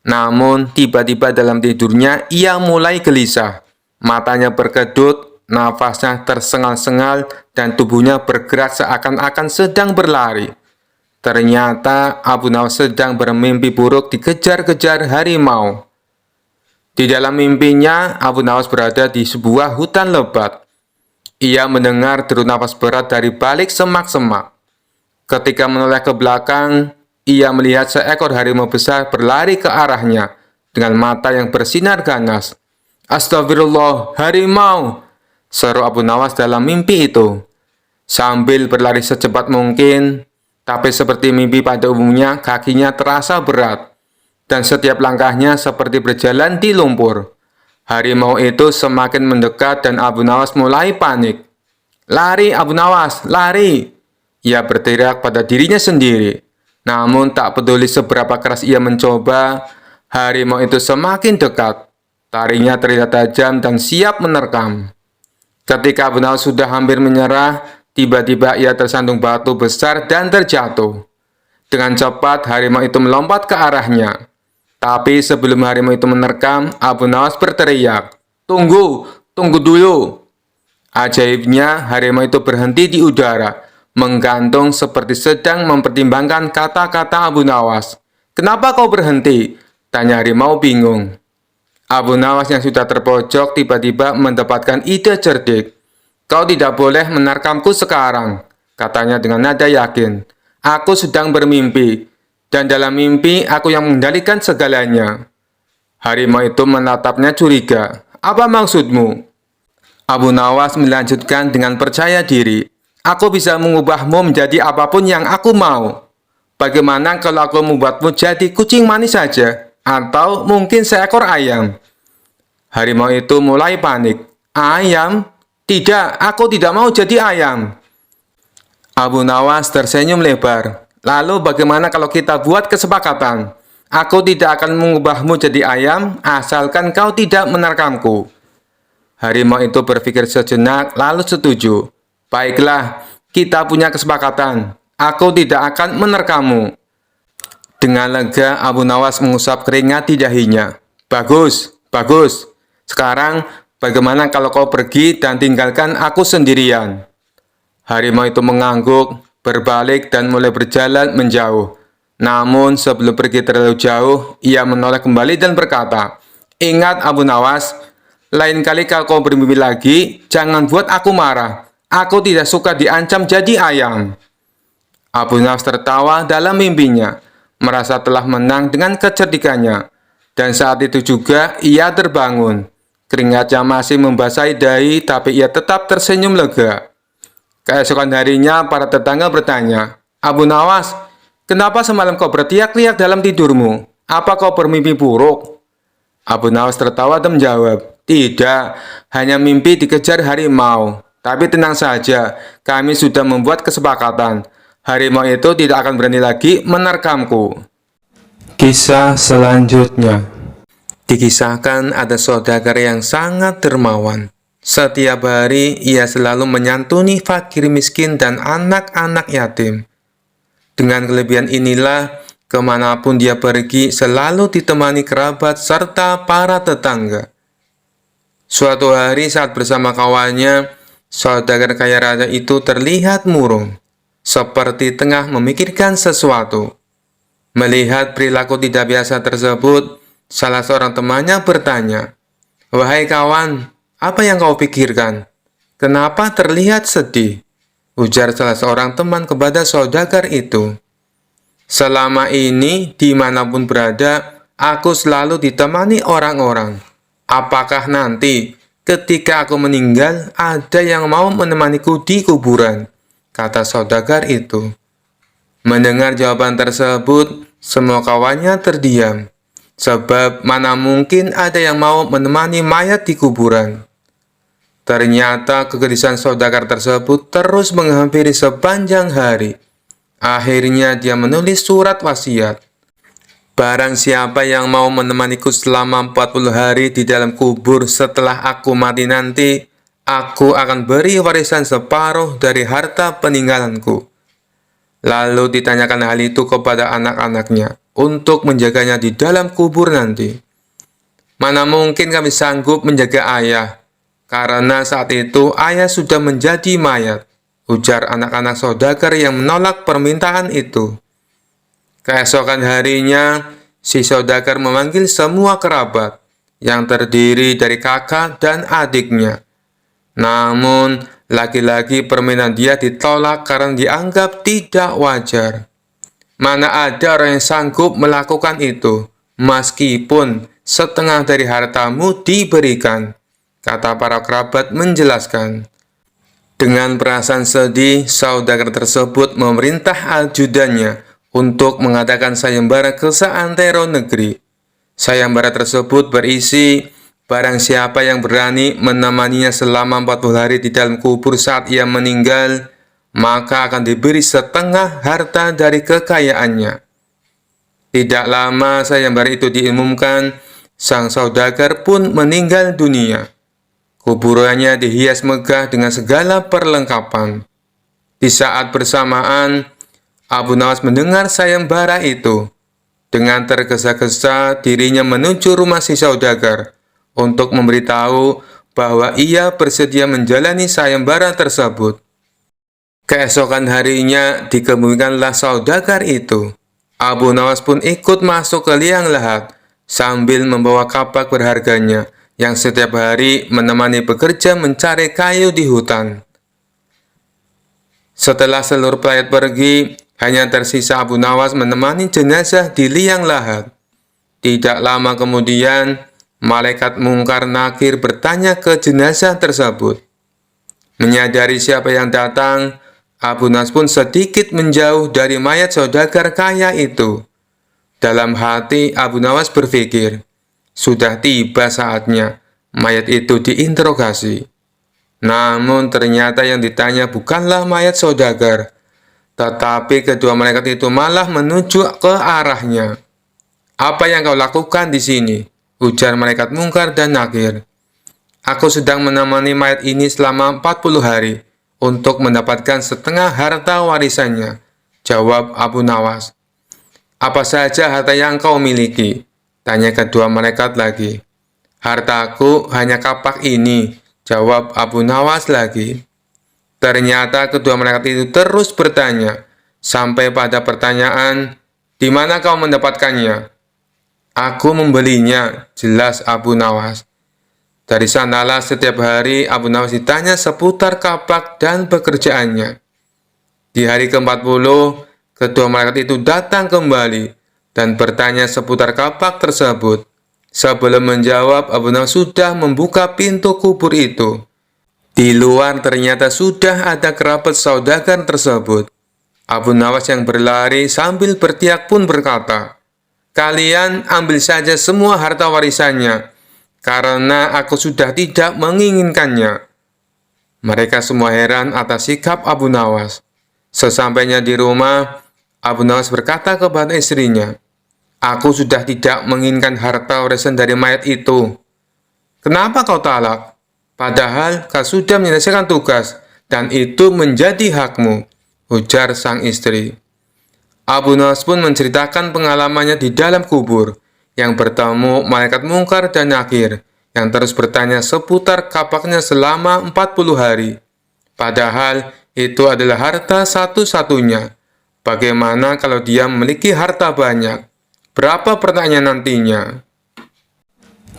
Namun, tiba-tiba dalam tidurnya, ia mulai gelisah. Matanya berkedut, nafasnya tersengal-sengal, dan tubuhnya bergerak seakan-akan sedang berlari. Ternyata Abu Nawas sedang bermimpi buruk dikejar-kejar harimau. Di dalam mimpinya, Abu Nawas berada di sebuah hutan lebat. Ia mendengar deru nafas berat dari balik semak-semak. Ketika menoleh ke belakang, ia melihat seekor harimau besar berlari ke arahnya dengan mata yang bersinar ganas. Astagfirullah, harimau! Seru Abu Nawas dalam mimpi itu. Sambil berlari secepat mungkin, tapi seperti mimpi pada umumnya, kakinya terasa berat, dan setiap langkahnya seperti berjalan di lumpur. Harimau itu semakin mendekat dan Abu Nawas mulai panik. Lari Abu Nawas, lari! Ia berteriak pada dirinya sendiri. Namun tak peduli seberapa keras ia mencoba, harimau itu semakin dekat. Taringnya terlihat tajam dan siap menerkam. Ketika Abu Nawas sudah hampir menyerah, tiba-tiba ia tersandung batu besar dan terjatuh. Dengan cepat, harimau itu melompat ke arahnya. Tapi sebelum harimau itu menerkam, Abu Nawas berteriak, Tunggu, tunggu dulu. Ajaibnya, harimau itu berhenti di udara, menggantung seperti sedang mempertimbangkan kata-kata Abu Nawas. Kenapa kau berhenti? Tanya harimau bingung. Abu Nawas yang sudah terpojok tiba-tiba mendapatkan ide cerdik. Kau tidak boleh menerkamku sekarang, katanya dengan nada yakin. Aku sedang bermimpi, dan dalam mimpi aku yang mengendalikan segalanya. Harimau itu menatapnya curiga. Apa maksudmu? Abu Nawas melanjutkan dengan percaya diri. Aku bisa mengubahmu menjadi apapun yang aku mau. Bagaimana kalau aku membuatmu jadi kucing manis saja? Atau mungkin seekor ayam? Harimau itu mulai panik. Ayam? Tidak, aku tidak mau jadi ayam. Abu Nawas tersenyum lebar. Lalu bagaimana kalau kita buat kesepakatan? Aku tidak akan mengubahmu jadi ayam, asalkan kau tidak menerkamku. Harimau itu berpikir sejenak, lalu setuju. Baiklah, kita punya kesepakatan. Aku tidak akan menerkammu. Dengan lega, Abu Nawas mengusap keringat di dahinya. Bagus, bagus. Sekarang, bagaimana kalau kau pergi dan tinggalkan aku sendirian? Harimau itu mengangguk. berbalik dan mulai berjalan menjauh. Namun sebelum pergi terlalu jauh, ia menoleh kembali dan berkata, "Ingat Abu Nawas, lain kali kalau kau bermimpi lagi, jangan buat aku marah. Aku tidak suka diancam jadi ayam." Abu Nawas tertawa dalam mimpinya, merasa telah menang dengan kecerdikannya. Dan saat itu juga ia terbangun. Keringatnya masih membasahi dahi, tapi ia tetap tersenyum lega. Keesokan harinya, para tetangga bertanya, "Abu Nawas, kenapa semalam kau berteriak-teriak dalam tidurmu? Apa kau bermimpi buruk?" Abu Nawas tertawa dan menjawab, "Tidak, hanya mimpi dikejar harimau. Tapi tenang saja, kami sudah membuat kesepakatan. Harimau itu tidak akan berani lagi menerkamku." Kisah selanjutnya. Dikisahkan ada saudagar yang sangat dermawan. Setiap hari ia selalu menyantuni fakir miskin dan anak-anak yatim. Dengan kelebihan inilah, kemanapun dia pergi selalu ditemani kerabat serta para tetangga. Suatu hari saat bersama kawannya, saudagar kaya raya itu terlihat murung, seperti tengah memikirkan sesuatu. Melihat perilaku tidak biasa tersebut, salah seorang temannya bertanya, "Wahai kawan, apa yang kau pikirkan? Kenapa terlihat sedih?" Ujar salah seorang teman kepada saudagar itu, "Selama ini, dimanapun berada, aku selalu ditemani orang-orang. Apakah nanti, ketika aku meninggal, ada yang mau menemaniku di kuburan?" Kata saudagar itu. Mendengar jawaban tersebut, semua kawannya terdiam. Sebab mana mungkin ada yang mau menemani mayat di kuburan. Ternyata kegelisahan saudagar tersebut terus menghampiri sepanjang hari. Akhirnya dia menulis surat wasiat. "Barang siapa yang mau menemaniku selama 40 hari di dalam kubur setelah aku mati nanti, aku akan beri warisan separuh dari harta peninggalanku." Lalu ditanyakan hal itu kepada anak-anaknya untuk menjaganya di dalam kubur nanti. "Mana mungkin kami sanggup menjaga ayah, karena saat itu ayah sudah menjadi mayat," ujar anak-anak saudagar yang menolak permintaan itu. Keesokan harinya, si saudagar memanggil semua kerabat yang terdiri dari kakak dan adiknya. Namun, lagi-lagi permintaan dia ditolak karena dianggap tidak wajar. Mana ada orang yang sanggup melakukan itu, meskipun setengah dari hartamu diberikan, kata para kerabat menjelaskan. Dengan perasaan sedih, saudagar tersebut memerintah ajudannya untuk mengadakan sayembara ke seantero negeri. Sayembara tersebut berisi, barang siapa yang berani menemaninya selama 40 hari di dalam kubur saat ia meninggal, maka akan diberi setengah harta dari kekayaannya. Tidak lama sayembara itu diumumkan, sang saudagar pun meninggal dunia. Kuburannya dihias megah dengan segala perlengkapan. Di saat bersamaan, Abu Nawas mendengar sayembara itu. Dengan tergesa-gesa, dirinya menuju rumah si saudagar untuk memberitahu bahwa ia bersedia menjalani sayembara tersebut. Keesokan harinya dikemukakanlah saudagar itu. Abu Nawas pun ikut masuk ke liang lahat sambil membawa kapak berharganya yang setiap hari menemani bekerja mencari kayu di hutan. Setelah seluruh pelayat pergi, hanya tersisa Abu Nawas menemani jenazah di liang lahat. Tidak lama kemudian, malaikat mungkar nakir bertanya ke jenazah tersebut. Menyadari siapa yang datang, Abu Nawas pun sedikit menjauh dari mayat saudagar kaya itu. Dalam hati Abu Nawas berpikir, sudah tiba saatnya mayat itu diinterogasi. Namun ternyata yang ditanya bukanlah mayat saudagar, tetapi kedua malaikat itu malah menuju ke arahnya. "Apa yang kau lakukan di sini?" ujar malaikat mungkar dan nakir. "Aku sedang menemani mayat ini selama 40 hari untuk mendapatkan setengah harta warisannya," jawab Abu Nawas. "Apa saja harta yang kau miliki?" tanya kedua malaikat lagi. "Hartaku hanya kapak ini," jawab Abu Nawas lagi. Ternyata kedua malaikat itu terus bertanya, sampai pada pertanyaan, "Di mana kau mendapatkannya?" "Aku membelinya," jelas Abu Nawas. Dari sanalah setiap hari Abu Nawas ditanya seputar kapak dan pekerjaannya. Di hari ke-40, kedua malaikat itu datang kembali dan bertanya seputar kapak tersebut. Sebelum menjawab, Abu Nawas sudah membuka pintu kubur itu. Di luar ternyata sudah ada kerabat saudagar tersebut. Abu Nawas yang berlari sambil berteriak pun berkata, "Kalian ambil saja semua harta warisannya, karena aku sudah tidak menginginkannya." Mereka semua heran atas sikap Abu Nawas. Sesampainya di rumah, Abu Nawas berkata kepada istrinya, "Aku sudah tidak menginginkan harta warisan dari mayat itu. Kenapa kau talak? Padahal kau sudah menyelesaikan tugas, dan itu menjadi hakmu," ujar sang istri. Abu Nawas pun menceritakan pengalamannya di dalam kubur, yang bertemu malaikat mungkar dan nakir, yang terus bertanya seputar kapaknya selama 40 hari. Padahal itu adalah harta satu-satunya. Bagaimana kalau dia memiliki harta banyak? Berapa pertanyaan nantinya?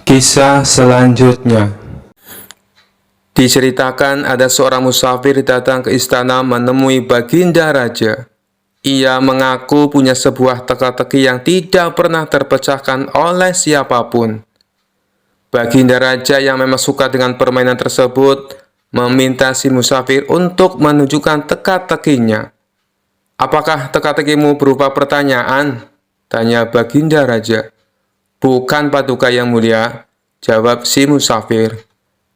Kisah selanjutnya. Diceritakan ada seorang musafir datang ke istana menemui Baginda Raja. Ia mengaku punya sebuah teka-teki yang tidak pernah terpecahkan oleh siapapun. Baginda Raja yang memang suka dengan permainan tersebut meminta si musafir untuk menunjukkan teka-tekinya. "Apakah teka-tekimu berupa pertanyaan?" tanya Baginda Raja. "Bukan, Paduka yang mulia," jawab si musafir.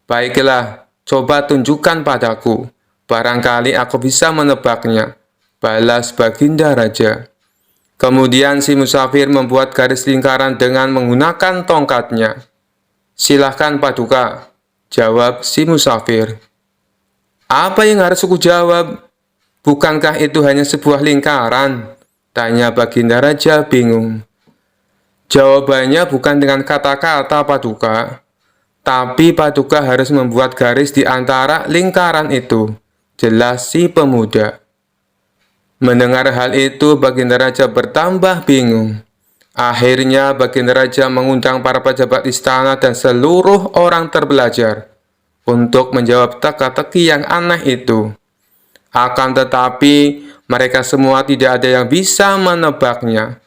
"Baiklah, coba tunjukkan padaku, barangkali aku bisa menebaknya," balas Baginda Raja. Kemudian si musafir membuat garis lingkaran dengan menggunakan tongkatnya. "Silahkan Paduka," jawab si musafir. "Apa yang harus aku jawab? Bukankah itu hanya sebuah lingkaran?" tanya Baginda Raja bingung. "Jawabannya bukan dengan kata-kata, Paduka. Tapi Paduka harus membuat garis di antara lingkaran itu," jelas si pemuda. Mendengar hal itu, Baginda Raja bertambah bingung. Akhirnya Baginda Raja mengundang para pejabat istana dan seluruh orang terbelajar untuk menjawab teka-teki yang aneh itu. Akan tetapi, mereka semua tidak ada yang bisa menebaknya.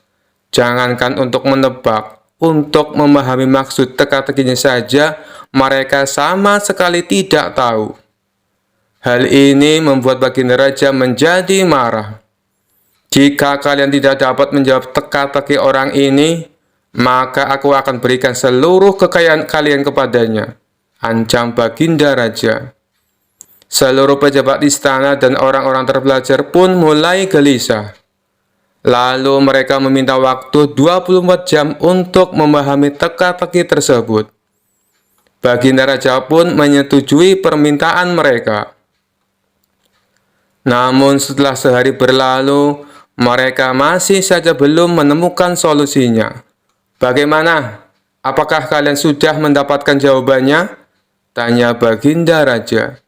Jangankan untuk menebak, untuk memahami maksud teka-tekinya saja, mereka sama sekali tidak tahu. Hal ini membuat Baginda Raja menjadi marah. "Jika kalian tidak dapat menjawab teka-teki orang ini, maka aku akan berikan seluruh kekayaan kalian kepadanya," ancam Baginda Raja. Seluruh pejabat istana dan orang-orang terbelajar pun mulai gelisah. Lalu mereka meminta waktu 24 jam untuk memahami teka-teki tersebut. Baginda Raja pun menyetujui permintaan mereka. Namun setelah sehari berlalu, mereka masih saja belum menemukan solusinya. "Bagaimana? Apakah kalian sudah mendapatkan jawabannya?" tanya Baginda Raja.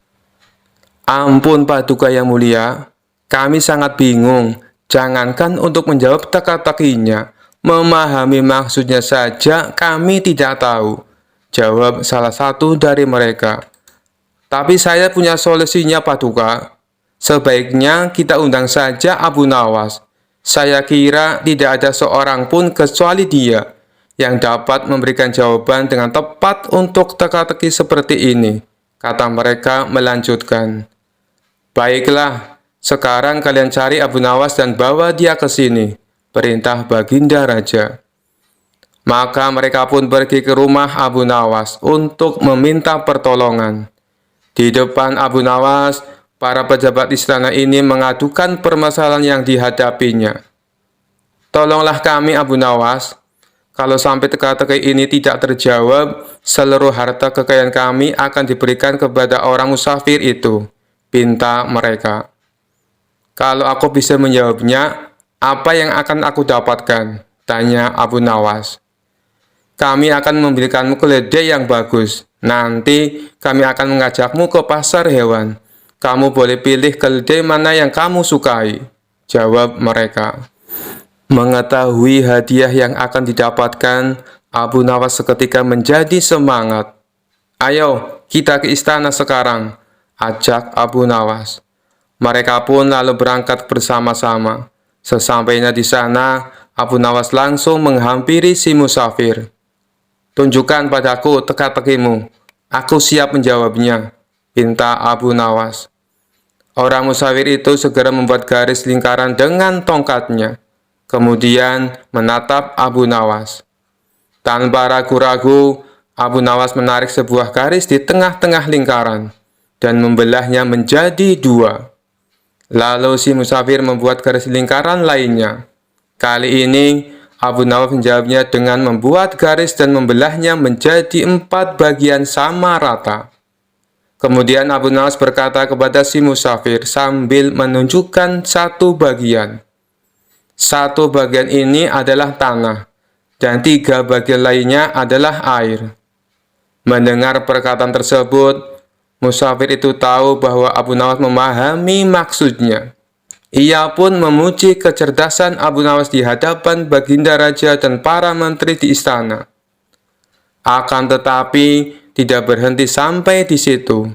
"Ampun Paduka yang mulia, kami sangat bingung. Jangankan untuk menjawab teka-tekinya, memahami maksudnya saja kami tidak tahu," jawab salah satu dari mereka. "Tapi saya punya solusinya, Paduka. Sebaiknya kita undang saja Abu Nawas. Saya kira tidak ada seorang pun kecuali dia yang dapat memberikan jawaban dengan tepat untuk teka-teki seperti ini," kata mereka melanjutkan. "Baiklah, sekarang kalian cari Abu Nawas dan bawa dia ke sini," perintah Baginda Raja. Maka mereka pun pergi ke rumah Abu Nawas untuk meminta pertolongan. Di depan Abu Nawas, para pejabat istana ini mengadukan permasalahan yang dihadapinya. "Tolonglah kami Abu Nawas. Kalau sampai teka-teki ini tidak terjawab, seluruh harta kekayaan kami akan diberikan kepada orang musafir itu," pinta mereka. "Kalau aku bisa menjawabnya, apa yang akan aku dapatkan?" tanya Abu Nawas. "Kami akan memberikanmu keledai yang bagus. Nanti kami akan mengajakmu ke pasar hewan. Kamu boleh pilih keledai mana yang kamu sukai, jawab mereka. Mengetahui hadiah yang akan didapatkan, Abu Nawas seketika menjadi semangat. Ayo, kita ke istana sekarang, ajak Abu Nawas. Mereka pun lalu berangkat bersama-sama. Sesampainya di sana, Abu Nawas langsung menghampiri si musafir. Tunjukkan padaku teka-tekimu. Aku siap menjawabnya, pinta Abu Nawas. Orang musafir itu segera membuat garis lingkaran dengan tongkatnya. Kemudian menatap Abu Nawas. Tanpa ragu-ragu, Abu Nawas menarik sebuah garis di tengah-tengah lingkaran dan membelahnya menjadi dua. Lalu si musafir membuat garis lingkaran lainnya. Kali ini, Abu Nawas menjawabnya dengan membuat garis dan membelahnya menjadi 4 bagian sama rata. Kemudian Abu Nawas berkata kepada si musafir sambil menunjukkan satu bagian. Satu bagian ini adalah tanah, dan 3 bagian lainnya adalah air. Mendengar perkataan tersebut, musafir itu tahu bahwa Abu Nawas memahami maksudnya. Ia pun memuji kecerdasan Abu Nawas di hadapan Baginda Raja dan para menteri di istana. Akan tetapi, tidak berhenti sampai di situ.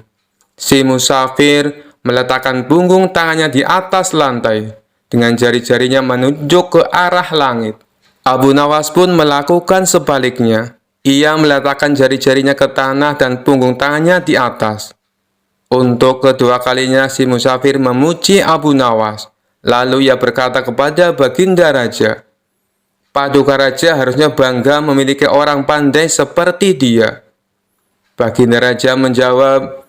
Si musafir meletakkan punggung tangannya di atas lantai, dengan jari-jarinya menunjuk ke arah langit. Abu Nawas pun melakukan sebaliknya. Ia meletakkan jari-jarinya ke tanah dan punggung tangannya di atas. Untuk kedua kalinya si musafir memuji Abu Nawas. Lalu ia berkata kepada Baginda Raja, Paduka Raja harusnya bangga memiliki orang pandai seperti dia. Baginda Raja menjawab,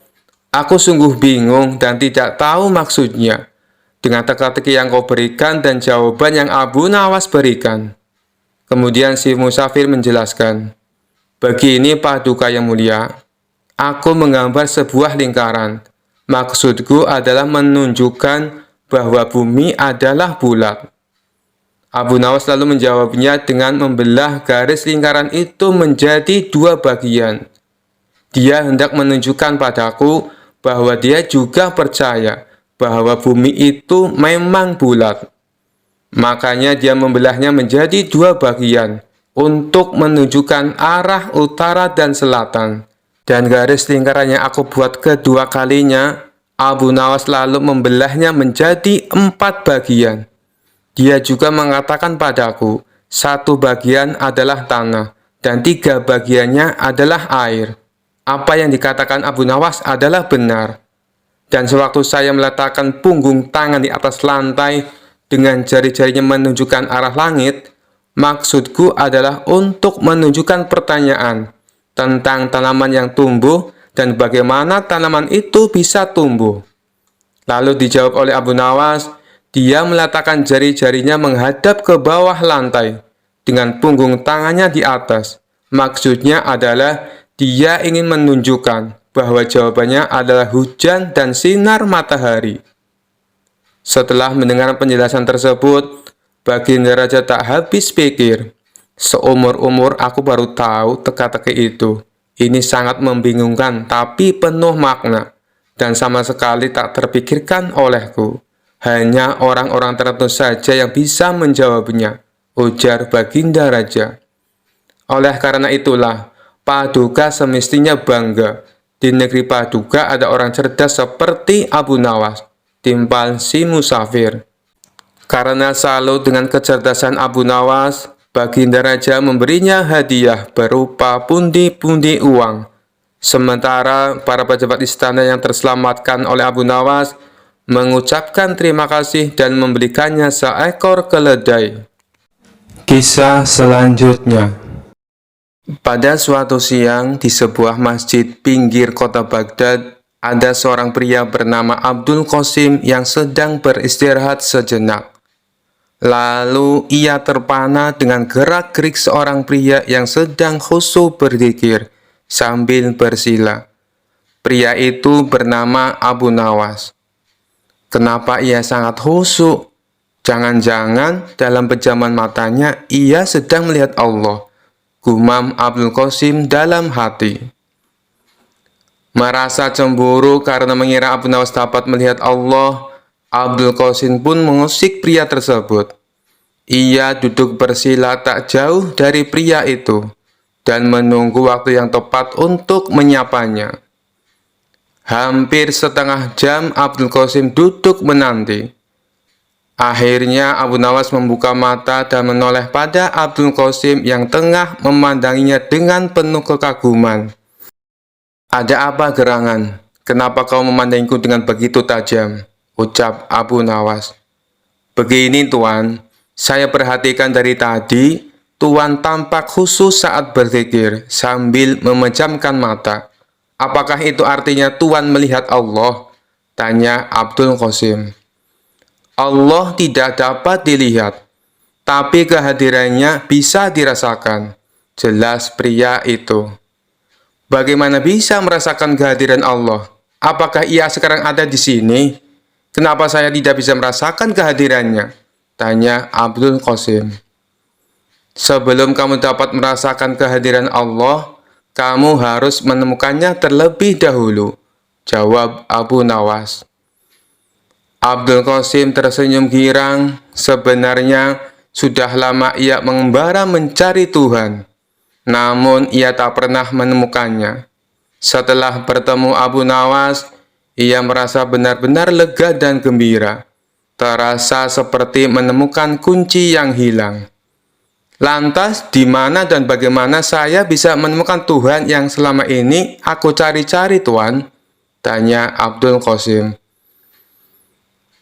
Aku sungguh bingung dan tidak tahu maksudnya dengan teka-teki yang kau berikan dan jawaban yang Abu Nawas berikan. Kemudian si musafir menjelaskan, Begini Paduka yang mulia, aku menggambar sebuah lingkaran. Maksudku adalah menunjukkan bahwa bumi adalah bulat. Abu Nawas lalu menjawabnya dengan membelah garis lingkaran itu menjadi 2 bagian. Dia hendak menunjukkan padaku bahwa dia juga percaya bahwa bumi itu memang bulat. Makanya dia membelahnya menjadi 2 bagian untuk menunjukkan arah utara dan selatan. Dan garis lingkaran yang aku buat kedua kalinya, Abu Nawas lalu membelahnya menjadi 4 bagian. Dia juga mengatakan padaku, 1 bagian adalah tanah, dan 3 bagiannya adalah air. Apa yang dikatakan Abu Nawas adalah benar. Dan sewaktu saya meletakkan punggung tangan di atas lantai dengan jari-jarinya menunjukkan arah langit, maksudku adalah untuk menunjukkan pertanyaan tentang tanaman yang tumbuh dan bagaimana tanaman itu bisa tumbuh. Lalu dijawab oleh Abu Nawas, dia meletakkan jari-jarinya menghadap ke bawah lantai dengan punggung tangannya di atas. Maksudnya adalah dia ingin menunjukkan bahwa jawabannya adalah hujan dan sinar matahari. Setelah mendengar penjelasan tersebut, Baginda Raja tak habis pikir. Seumur-umur aku baru tahu teka-teki itu. Ini sangat membingungkan tapi penuh makna dan sama sekali tak terpikirkan olehku. Hanya orang-orang tertentu saja yang bisa menjawabnya, ujar Baginda Raja. Oleh karena itulah, Paduka semestinya bangga. Di negeri Paduka ada orang cerdas seperti Abu Nawas, timpal si musafir. Karena salut dengan kecerdasan Abu Nawas, Baginda Raja memberinya hadiah berupa pundi-pundi uang. Sementara para pejabat istana yang terselamatkan oleh Abu Nawas mengucapkan terima kasih dan membelikannya seekor keledai. Kisah selanjutnya. Pada suatu siang di sebuah masjid pinggir kota Baghdad, ada seorang pria bernama Abdul Qasim yang sedang beristirahat sejenak. Lalu ia terpana dengan gerak-gerik seorang pria yang sedang khusyuk berzikir sambil bersila. Pria itu bernama Abu Nawas. Kenapa ia sangat khusyuk? Jangan-jangan dalam pejaman matanya ia sedang melihat Allah, gumam Abdul Qasim dalam hati. Merasa cemburu karena mengira Abu Nawas dapat melihat Allah, Abdul Qasim pun mengusik pria tersebut. Ia duduk bersila tak jauh dari pria itu dan menunggu waktu yang tepat untuk menyapanya. Hampir setengah jam Abdul Qasim duduk menanti. Akhirnya Abu Nawas membuka mata dan menoleh pada Abdul Qasim yang tengah memandanginya dengan penuh kekaguman. "Ada apa gerangan? Kenapa kau memandangku dengan begitu tajam?" ucap Abu Nawas. "Begini Tuan, saya perhatikan dari tadi, Tuan tampak khusyuk saat berzikir sambil memejamkan mata. Apakah itu artinya Tuan melihat Allah?" tanya Abdul Qasim. "Allah tidak dapat dilihat, tapi kehadirannya bisa dirasakan," jelas pria itu. "Bagaimana bisa merasakan kehadiran Allah? Apakah ia sekarang ada di sini? Kenapa saya tidak bisa merasakan kehadirannya?" tanya Abdul Qasim. "Sebelum kamu dapat merasakan kehadiran Allah, kamu harus menemukannya terlebih dahulu," jawab Abu Nawas. Abdul Qasim tersenyum girang. Sebenarnya sudah lama ia mengembara mencari Tuhan, namun ia tak pernah menemukannya. Setelah bertemu Abu Nawas, ia merasa benar-benar lega dan gembira. Terasa seperti menemukan kunci yang hilang. "Lantas, di mana dan bagaimana saya bisa menemukan Tuhan yang selama ini aku cari-cari, Tuan?" tanya Abdul Qasim.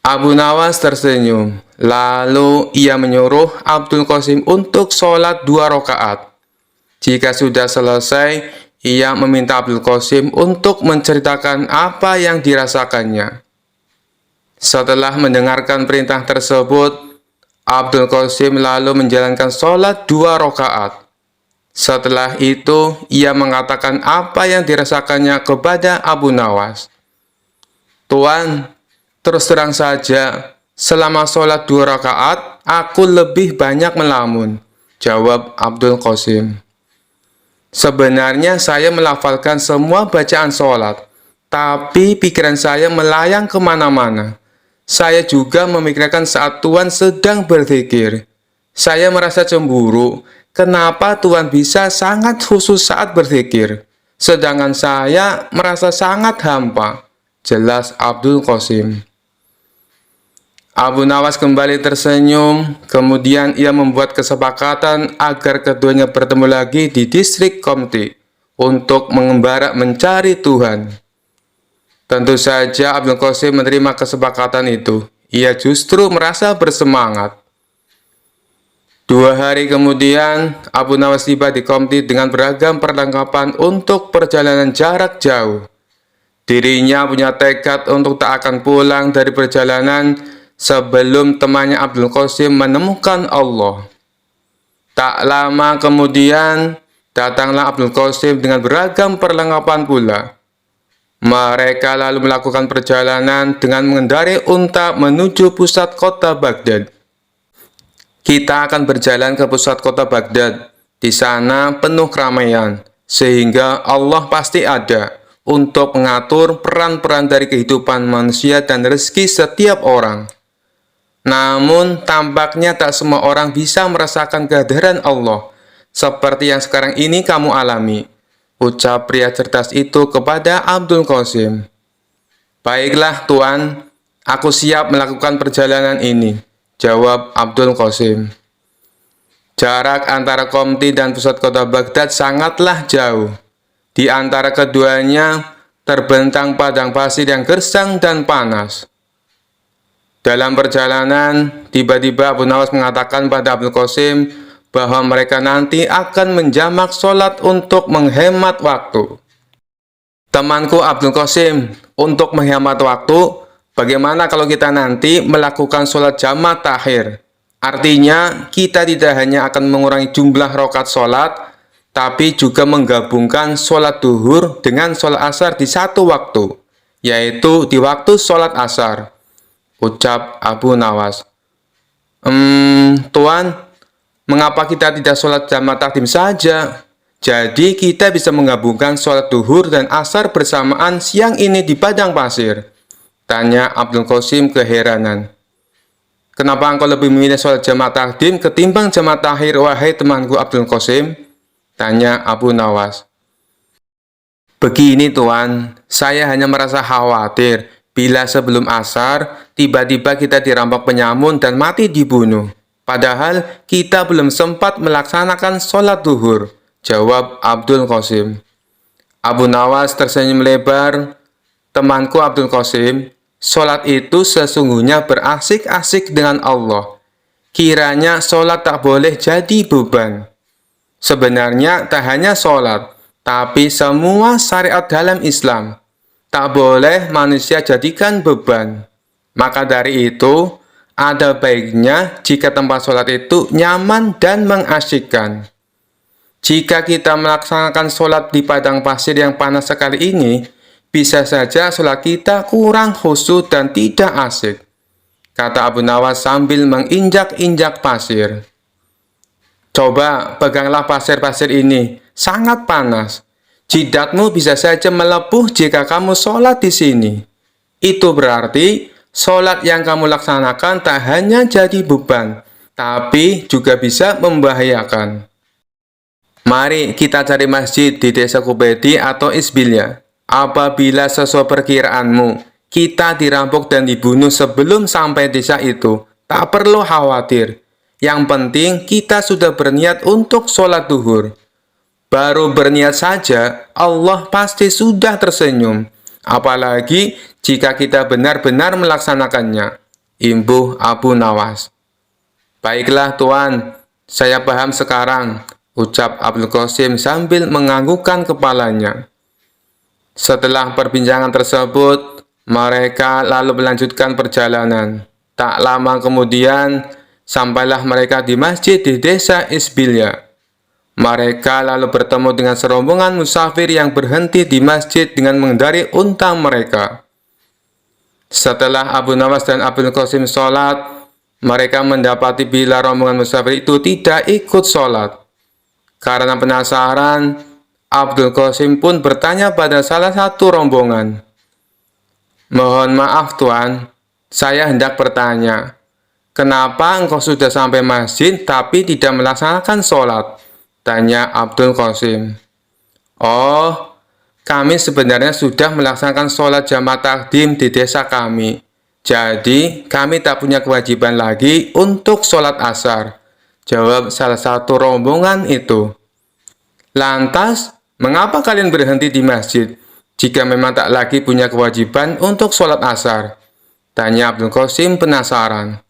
Abu Nawas tersenyum. Lalu ia menyuruh Abdul Qasim untuk sholat 2 rakaat. Jika sudah selesai, ia meminta Abdul Qasim untuk menceritakan apa yang dirasakannya. Setelah mendengarkan perintah tersebut, Abdul Qasim lalu menjalankan sholat 2 rakaat. Setelah itu, ia mengatakan apa yang dirasakannya kepada Abu Nawas. "Tuan, terus terang saja, selama sholat 2 rakaat, aku lebih banyak melamun," jawab Abdul Qasim. "Sebenarnya saya melafalkan semua bacaan sholat, tapi pikiran saya melayang kemana-mana. Saya juga memikirkan saat Tuan sedang berzikir. Saya merasa cemburu, kenapa Tuan bisa sangat khusyuk saat berzikir, sedangkan saya merasa sangat hampa," jelas Abdul Qasim. Abu Nawas kembali tersenyum, kemudian ia membuat kesepakatan agar keduanya bertemu lagi di distrik Qomti untuk mengembara mencari Tuhan. Tentu saja Abdul Qasim menerima kesepakatan itu. Ia justru merasa bersemangat. 2 hari kemudian, Abu Nawas tiba di Qomti dengan beragam perlengkapan untuk perjalanan jarak jauh. Dirinya punya tekad untuk tak akan pulang dari perjalanan sebelum temannya Abdul Qasim menemukan Allah. Tak lama kemudian, datanglah Abdul Qasim dengan beragam perlengkapan pula. Mereka lalu melakukan perjalanan dengan mengendarai unta menuju pusat kota Baghdad. "Kita akan berjalan ke pusat kota Baghdad. Di sana penuh keramaian, sehingga Allah pasti ada untuk mengatur peran-peran dari kehidupan manusia dan rezeki setiap orang. Namun, tampaknya tak semua orang bisa merasakan kehadiran Allah, seperti yang sekarang ini kamu alami," ucap pria cerdas itu kepada Abdul Qasim. "Baiklah, Tuan, aku siap melakukan perjalanan ini," jawab Abdul Qasim. Jarak antara Qomti dan pusat kota Baghdad sangatlah jauh. Di antara keduanya terbentang padang pasir yang gersang dan panas. Dalam perjalanan, tiba-tiba Abu Nawas mengatakan pada Abdul Qasim bahwa mereka nanti akan menjamak sholat untuk menghemat waktu. "Temanku Abdul Qasim, untuk menghemat waktu, bagaimana kalau kita nanti melakukan sholat jamak takhir? Artinya, kita tidak hanya akan mengurangi jumlah rakaat sholat, tapi juga menggabungkan sholat duhur dengan sholat asar di satu waktu, yaitu di waktu sholat asar," ucap Abu Nawas. Tuan, mengapa kita tidak sholat jamak takdim saja? Jadi kita bisa menggabungkan sholat duhur dan asar bersamaan siang ini di padang pasir. Tanya Abdul Qasim keheranan. Kenapa engkau lebih memilih sholat jamaah takdim ketimbang jamaah takhir, wahai temanku Abdul Qasim? Tanya Abu Nawas. Begini Tuan, saya hanya merasa khawatir bila sebelum asar tiba-tiba kita dirampok penyamun dan mati dibunuh. Padahal kita belum sempat melaksanakan sholat duhur, jawab Abdul Qasim. Abu Nawas tersenyum lebar. Temanku Abdul Qasim, sholat itu sesungguhnya berasik-asik dengan Allah. Kiranya sholat tak boleh jadi beban. Sebenarnya tak hanya sholat, tapi semua syariat dalam Islam. Tak boleh manusia jadikan beban. Maka dari itu, ada baiknya jika tempat sholat itu nyaman dan mengasyikkan. Jika kita melaksanakan sholat di padang pasir yang panas sekali ini, bisa saja sholat kita kurang khusyuk dan tidak asik, kata Abu Nawas sambil menginjak-injak pasir. Coba peganglah pasir-pasir ini, sangat panas. Jidatmu bisa saja melepuh jika kamu sholat di sini. Itu berarti sholat yang kamu laksanakan tak hanya jadi beban, tapi juga bisa membahayakan. Mari kita cari masjid di desa Kubedi atau Isbilya. Apabila sesuai perkiraanmu, kita dirampok dan dibunuh sebelum sampai desa itu, tak perlu khawatir. Yang penting kita sudah berniat untuk sholat duhur. Baru berniat saja, Allah pasti sudah tersenyum. Apalagi jika kita benar-benar melaksanakannya. Imbuh Abu Nawas. Baiklah Tuan, saya paham sekarang, ucap Abdul Qasim sambil menganggukkan kepalanya. Setelah perbincangan tersebut, mereka lalu melanjutkan perjalanan. Tak lama kemudian, sampailah mereka di masjid di desa Isbilya. Mereka lalu bertemu dengan serombongan musafir yang berhenti di masjid dengan mengendarai unta mereka. Setelah Abu Nawas dan Abdul Qasim sholat, mereka mendapati bila rombongan musafir itu tidak ikut sholat. Karena penasaran, Abdul Qasim pun bertanya pada salah satu rombongan. Mohon maaf Tuan, saya hendak bertanya, kenapa engkau sudah sampai masjid tapi tidak melaksanakan sholat? Tanya Abdul Qasim. Oh, kami sebenarnya sudah melaksanakan sholat jamaah takdim di desa kami. Jadi, kami tak punya kewajiban lagi untuk sholat asar, jawab salah satu rombongan itu. Lantas, mengapa kalian berhenti di masjid jika memang tak lagi punya kewajiban untuk sholat asar? Tanya Abdul Qasim penasaran.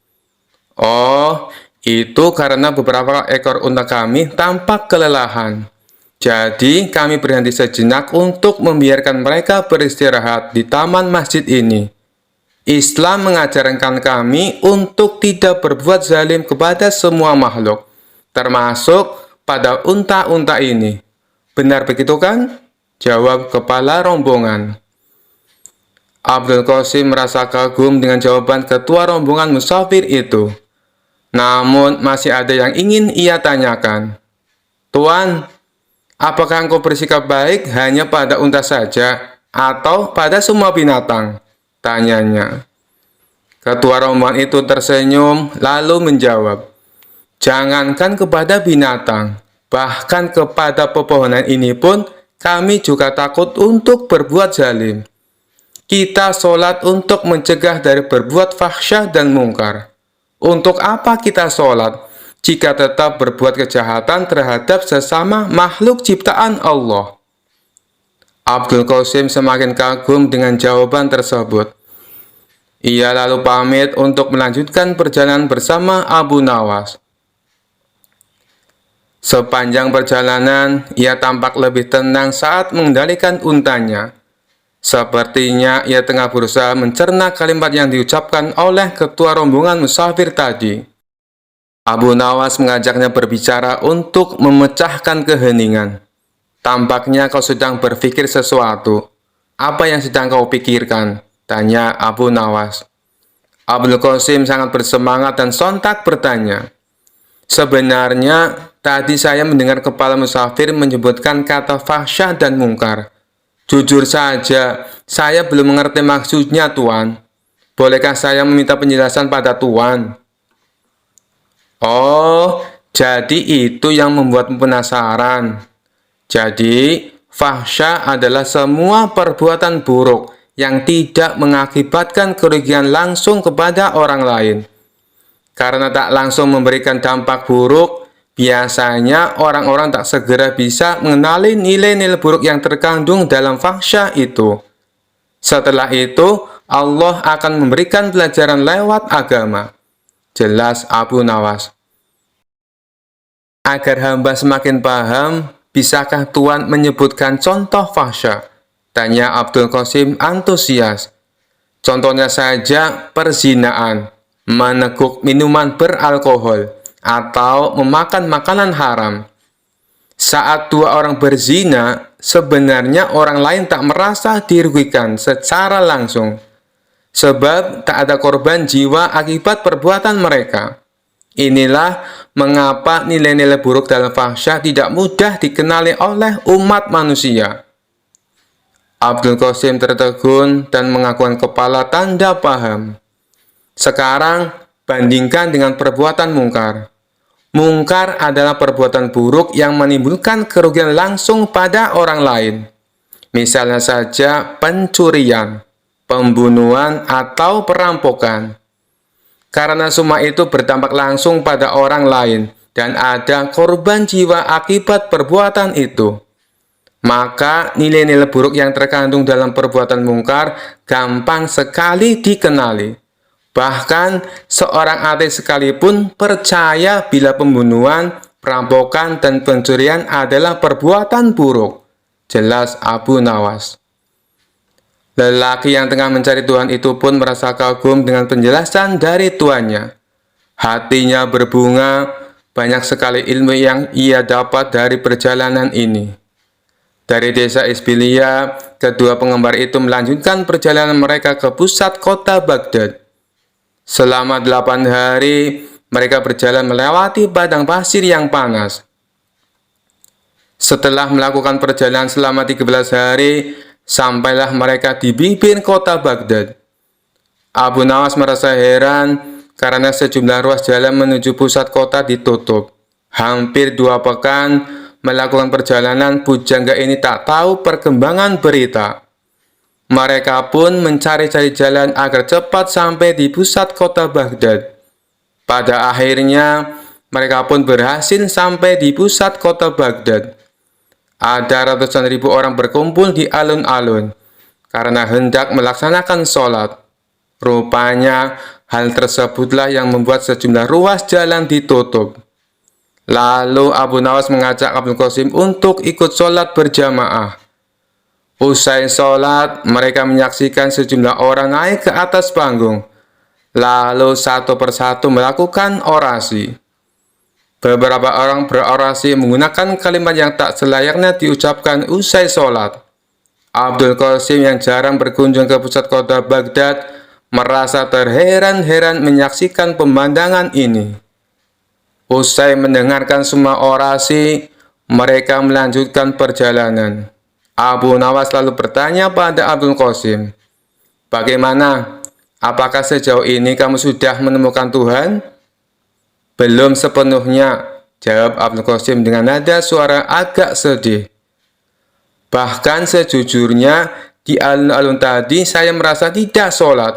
Oh, itu karena beberapa ekor unta kami tampak kelelahan. Jadi, kami berhenti sejenak untuk membiarkan mereka beristirahat di taman masjid ini. Islam mengajarkan kami untuk tidak berbuat zalim kepada semua makhluk, termasuk pada unta-unta ini. Benar begitu kan? Jawab kepala rombongan. Abdul Qasim merasa kagum dengan jawaban ketua rombongan musafir itu. Namun masih ada yang ingin ia tanyakan. Tuan, apakah engkau bersikap baik hanya pada unta saja atau pada semua binatang? Tanyanya. Ketua rombongan itu tersenyum lalu menjawab, jangankan kepada binatang, bahkan kepada pepohonan ini pun kami juga takut untuk berbuat zalim. Kita sholat untuk mencegah dari berbuat fahsyah dan mungkar. Untuk apa kita sholat jika tetap berbuat kejahatan terhadap sesama makhluk ciptaan Allah? Abdul Qasim semakin kagum dengan jawaban tersebut. Ia lalu pamit untuk melanjutkan perjalanan bersama Abu Nawas. Sepanjang perjalanan, ia tampak lebih tenang saat mengendalikan untanya. Sepertinya ia tengah berusaha mencerna kalimat yang diucapkan oleh ketua rombongan musafir tadi. Abu Nawas mengajaknya berbicara untuk memecahkan keheningan. Tampaknya kau sedang berpikir sesuatu. Apa yang sedang kau pikirkan? Tanya Abu Nawas. Abdul Qasim sangat bersemangat dan sontak bertanya. Sebenarnya tadi saya mendengar kepala musafir menyebutkan kata fahsya dan mungkar. Jujur saja, saya belum mengerti maksudnya, Tuan. Bolehkah saya meminta penjelasan pada Tuan? Oh, jadi itu yang membuatmu penasaran. Jadi, fahsya adalah semua perbuatan buruk yang tidak mengakibatkan kerugian langsung kepada orang lain. Karena tak langsung memberikan dampak buruk, biasanya orang-orang tak segera bisa mengenali nilai-nilai buruk yang terkandung dalam fahsya itu. Setelah itu, Allah akan memberikan pelajaran lewat agama. Jelas Abu Nawas. Agar hamba semakin paham, bisakah Tuan menyebutkan contoh fahsya? Tanya Abdul Qasim antusias. Contohnya saja perzinaan, meneguk minuman beralkohol, atau memakan makanan haram. Saat dua orang berzina, sebenarnya orang lain tak merasa dirugikan secara langsung, sebab tak ada korban jiwa akibat perbuatan mereka. Inilah mengapa nilai-nilai buruk dalam fahsya tidak mudah dikenali oleh umat manusia. Abdul Qasim tertegun dan mengakukan kepala tanda paham. Sekarang, bandingkan dengan perbuatan mungkar. Mungkar adalah perbuatan buruk yang menimbulkan kerugian langsung pada orang lain. Misalnya saja pencurian, pembunuhan, atau perampokan. Karena semua itu berdampak langsung pada orang lain dan ada korban jiwa akibat perbuatan itu, maka nilai-nilai buruk yang terkandung dalam perbuatan mungkar gampang sekali dikenali. Bahkan seorang ateis sekalipun percaya bila pembunuhan, perampokan, dan pencurian adalah perbuatan buruk. Jelas Abu Nawas. Lelaki yang tengah mencari Tuhan itu pun merasa kagum dengan penjelasan dari tuannya. Hatinya berbunga, banyak sekali ilmu yang ia dapat dari perjalanan ini. Dari desa Isbilia, kedua penggemar itu melanjutkan perjalanan mereka ke pusat kota Baghdad. Selama 8 hari, mereka berjalan melewati padang pasir yang panas. Setelah melakukan perjalanan selama 13 hari, sampailah mereka di bibir kota Baghdad. Abu Nawas merasa heran karena sejumlah ruas jalan menuju pusat kota ditutup. Hampir 2 pekan melakukan perjalanan, pujangga ini tak tahu perkembangan berita. Mereka pun mencari-cari jalan agar cepat sampai di pusat kota Baghdad. Pada akhirnya, mereka pun berhasil sampai di pusat kota Baghdad. Ada ratusan ribu orang berkumpul di alun-alun karena hendak melaksanakan sholat. Rupanya, hal tersebutlah yang membuat sejumlah ruas jalan ditutup. Lalu Abu Nawas mengajak Abdul Qasim untuk ikut sholat berjamaah. Usai sholat, mereka menyaksikan sejumlah orang naik ke atas panggung, lalu satu persatu melakukan orasi. Beberapa orang berorasi menggunakan kalimat yang tak selayaknya diucapkan usai sholat. Abdul Qasim yang jarang berkunjung ke pusat kota Baghdad merasa terheran-heran menyaksikan pemandangan ini. Usai mendengarkan semua orasi, mereka melanjutkan perjalanan. Abu Nawas lalu bertanya pada Abdul Qasim, "Bagaimana? Apakah sejauh ini kamu sudah menemukan Tuhan?" "Belum sepenuhnya," jawab Abdul Qasim dengan nada suara agak sedih. "Bahkan sejujurnya, di alun-alun tadi saya merasa tidak sholat.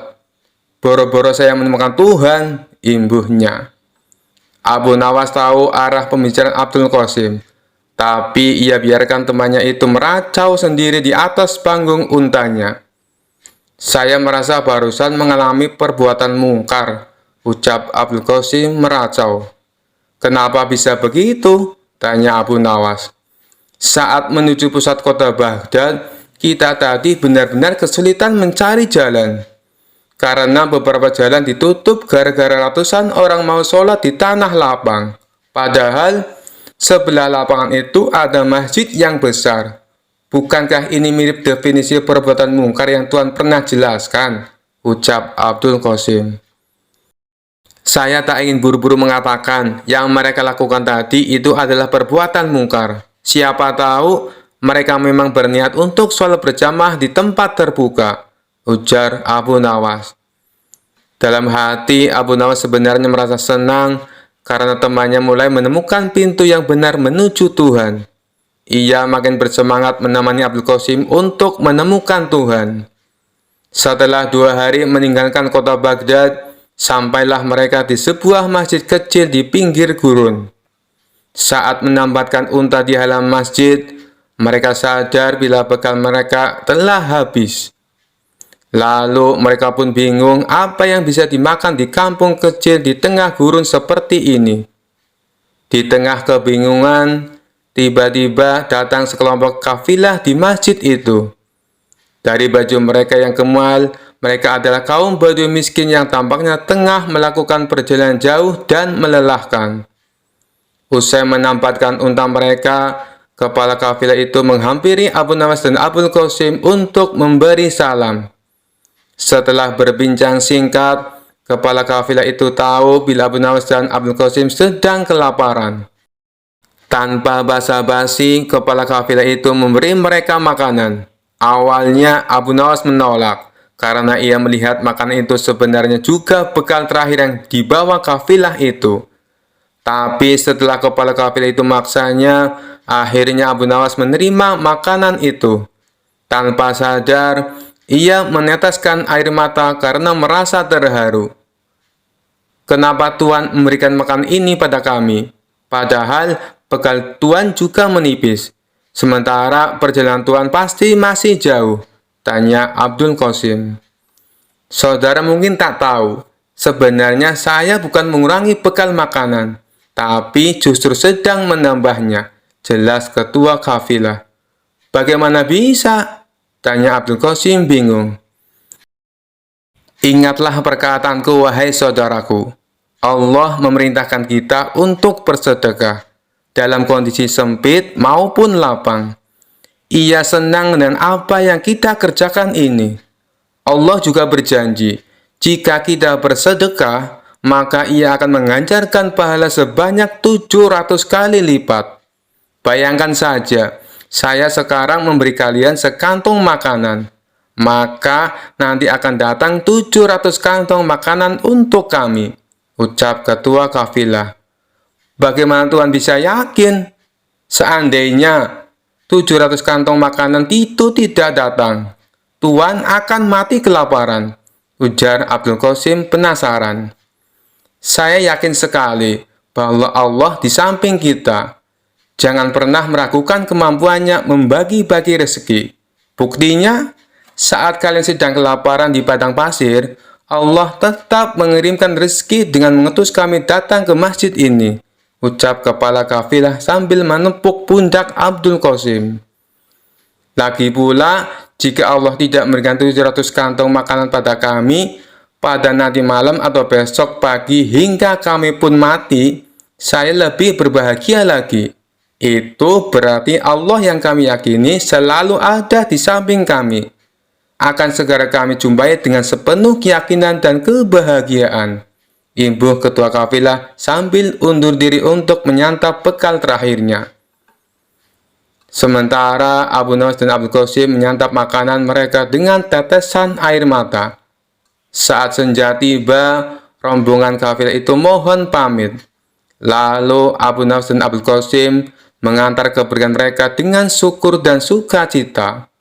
Boro-boro saya menemukan Tuhan," imbuhnya. Abu Nawas tahu arah pembicaraan Abdul Qasim, tapi ia biarkan temannya itu meracau sendiri di atas panggung untanya. "Saya merasa barusan mengalami perbuatan mungkar," ucap Abdul Qasim meracau. "Kenapa bisa begitu?" tanya Abu Nawas. "Saat menuju pusat kota Baghdad, kita tadi benar-benar kesulitan mencari jalan. Karena beberapa jalan ditutup gara-gara ratusan orang mau sholat di tanah lapang. Padahal, sebelah lapangan itu ada masjid yang besar. Bukankah ini mirip definisi perbuatan mungkar yang Tuhan pernah jelaskan?" ucap Abdul Qasim. Saya tak ingin buru-buru mengatakan yang mereka lakukan tadi itu adalah perbuatan mungkar. Siapa tahu mereka memang berniat untuk sholat berjamaah di tempat terbuka, ujar Abu Nawas. Dalam hati, Abu Nawas sebenarnya merasa senang karena temannya mulai menemukan pintu yang benar menuju Tuhan. Ia makin bersemangat menemani Abdul Qasim untuk menemukan Tuhan. Setelah 2 hari meninggalkan kota Baghdad, sampailah mereka di sebuah masjid kecil di pinggir gurun. Saat menambatkan unta di halaman masjid, mereka sadar bila bekal mereka telah habis. Lalu mereka pun bingung apa yang bisa dimakan di kampung kecil di tengah gurun seperti ini. Di tengah kebingungan, tiba-tiba datang sekelompok kafilah di masjid itu. Dari baju mereka yang kemal, mereka adalah kaum Badui miskin yang tampaknya tengah melakukan perjalanan jauh dan melelahkan. Usai menampatkan unta mereka, kepala kafilah itu menghampiri Abu Nawas dan Abul Qasim untuk memberi salam. Setelah berbincang singkat, kepala kafilah itu tahu bila Abu Nawas dan Abul Qasim sedang kelaparan. Tanpa basa-basi, kepala kafilah itu memberi mereka makanan. Awalnya Abu Nawas menolak, karena ia melihat makanan itu sebenarnya juga bekal terakhir yang dibawa kafilah itu. Tapi setelah kepala kafilah itu maksanya, akhirnya Abu Nawas menerima makanan itu. Tanpa sadar, ia meneteskan air mata karena merasa terharu. Kenapa Tuhan memberikan makanan ini pada kami? Padahal bekal Tuhan juga menipis. Sementara perjalanan Tuhan pasti masih jauh, tanya Abdul Qasim. Saudara mungkin tak tahu, sebenarnya saya bukan mengurangi bekal makanan, tapi justru sedang menambahnya, jelas ketua kafilah. Bagaimana bisa? Tanya Abdul Qasim bingung. Ingatlah perkataanku wahai saudaraku, Allah memerintahkan kita untuk bersedekah dalam kondisi sempit maupun lapang. Ia senang dengan apa yang kita kerjakan ini. Allah juga berjanji, jika kita bersedekah, maka ia akan menganjarkan pahala sebanyak 700 kali lipat. Bayangkan saja, saya sekarang memberi kalian sekantong makanan, maka nanti akan datang 700 kantong makanan untuk kami, ucap ketua kafilah. Bagaimana Tuhan bisa yakin? Seandainya 700 kantong makanan itu tidak datang, Tuhan akan mati kelaparan, ujar Abdul Qasim penasaran. Saya yakin sekali bahwa Allah di samping kita. Jangan pernah meragukan kemampuannya membagi-bagi rezeki. Buktinya, saat kalian sedang kelaparan di padang pasir, Allah tetap mengirimkan rezeki dengan mengutus kami datang ke masjid ini, ucap kepala kafilah sambil menepuk pundak Abdul Qasim. Lagi pula, jika Allah tidak memberikan 700 kantong makanan pada kami, pada nanti malam atau besok pagi hingga kami pun mati, saya lebih berbahagia lagi. Itu berarti Allah yang kami yakini selalu ada di samping kami. Akan segera kami jumpai dengan sepenuh keyakinan dan kebahagiaan. Imbuh ketua kafilah sambil undur diri untuk menyantap bekal terakhirnya. Sementara Abu Nawas dan Abdul Qasim menyantap makanan mereka dengan tetesan air mata. Saat senja tiba, rombongan kafilah itu mohon pamit. Lalu Abu Nawas dan Abdul Qasim mengantar kepergian mereka dengan syukur dan sukacita.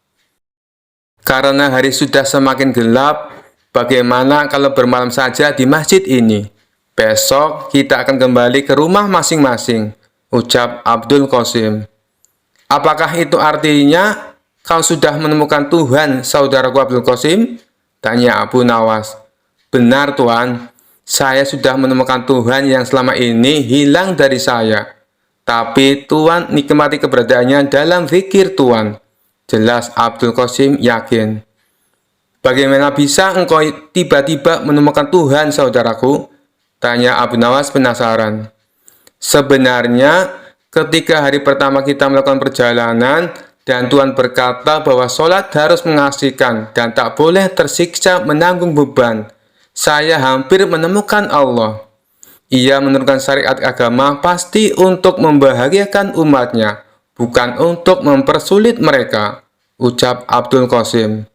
Karena hari sudah semakin gelap, bagaimana kalau bermalam saja di masjid ini? Besok kita akan kembali ke rumah masing-masing, ucap Abdul Qasim. Apakah itu artinya kau sudah menemukan Tuhan, saudaraku Abdul Qasim? Tanya Abu Nawas. Benar Tuan, saya sudah menemukan Tuhan yang selama ini hilang dari saya. Tapi Tuan nikmati keberadaannya dalam zikir Tuan. Jelas Abdul Qasim yakin. Bagaimana bisa engkau tiba-tiba menemukan Tuhan, saudaraku? Tanya Abu Nawas penasaran. Sebenarnya, ketika hari pertama kita melakukan perjalanan, dan Tuhan berkata bahwa sholat harus mengasihkan dan tak boleh tersiksa menanggung beban, saya hampir menemukan Allah. Ia menurunkan syariat agama pasti untuk membahagiakan umatnya, bukan untuk mempersulit mereka, ucap Abdul Qasim.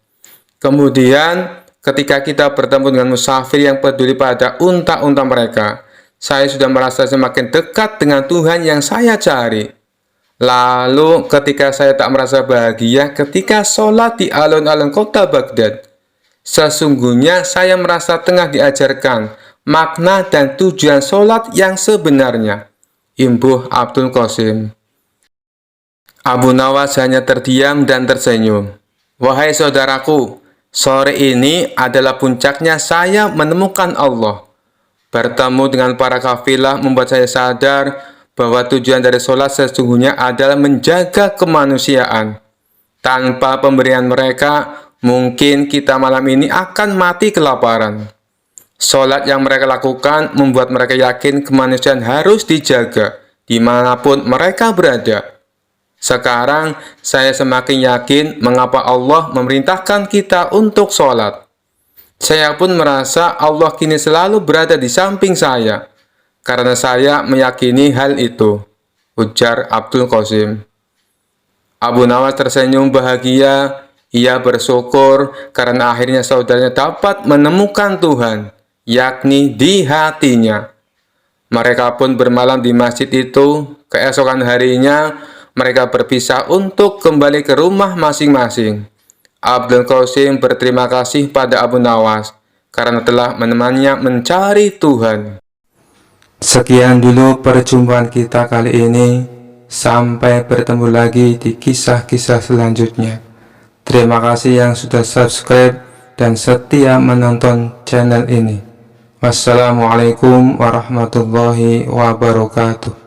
Kemudian, ketika kita bertemu dengan musafir yang peduli pada unta-unta mereka, saya sudah merasa semakin dekat dengan Tuhan yang saya cari. Lalu, ketika saya tak merasa bahagia ketika sholat di alun-alun kota Baghdad, sesungguhnya saya merasa tengah diajarkan makna dan tujuan sholat yang sebenarnya. Imbuh Abdul Qasim. Abu Nawas hanya terdiam dan tersenyum. Wahai saudaraku, sore ini adalah puncaknya saya menemukan Allah. Bertemu dengan para kafilah membuat saya sadar bahwa tujuan dari sholat sesungguhnya adalah menjaga kemanusiaan. Tanpa pemberian mereka, mungkin kita malam ini akan mati kelaparan. Sholat yang mereka lakukan membuat mereka yakin kemanusiaan harus dijaga dimanapun mereka berada. Sekarang, saya semakin yakin mengapa Allah memerintahkan kita untuk sholat. Saya pun merasa Allah kini selalu berada di samping saya, karena saya meyakini hal itu, ujar Abdul Qasim. Abu Nawas tersenyum bahagia. Ia bersyukur karena akhirnya saudaranya dapat menemukan Tuhan, yakni di hatinya. Mereka pun bermalam di masjid itu. Keesokan harinya, mereka berpisah untuk kembali ke rumah masing-masing. Abdul Qasim berterima kasih pada Abu Nawas karena telah menemaninya mencari Tuhan. Sekian dulu perjumpaan kita kali ini. Sampai bertemu lagi di kisah-kisah selanjutnya. Terima kasih yang sudah subscribe dan setia menonton channel ini. Wassalamualaikum warahmatullahi wabarakatuh.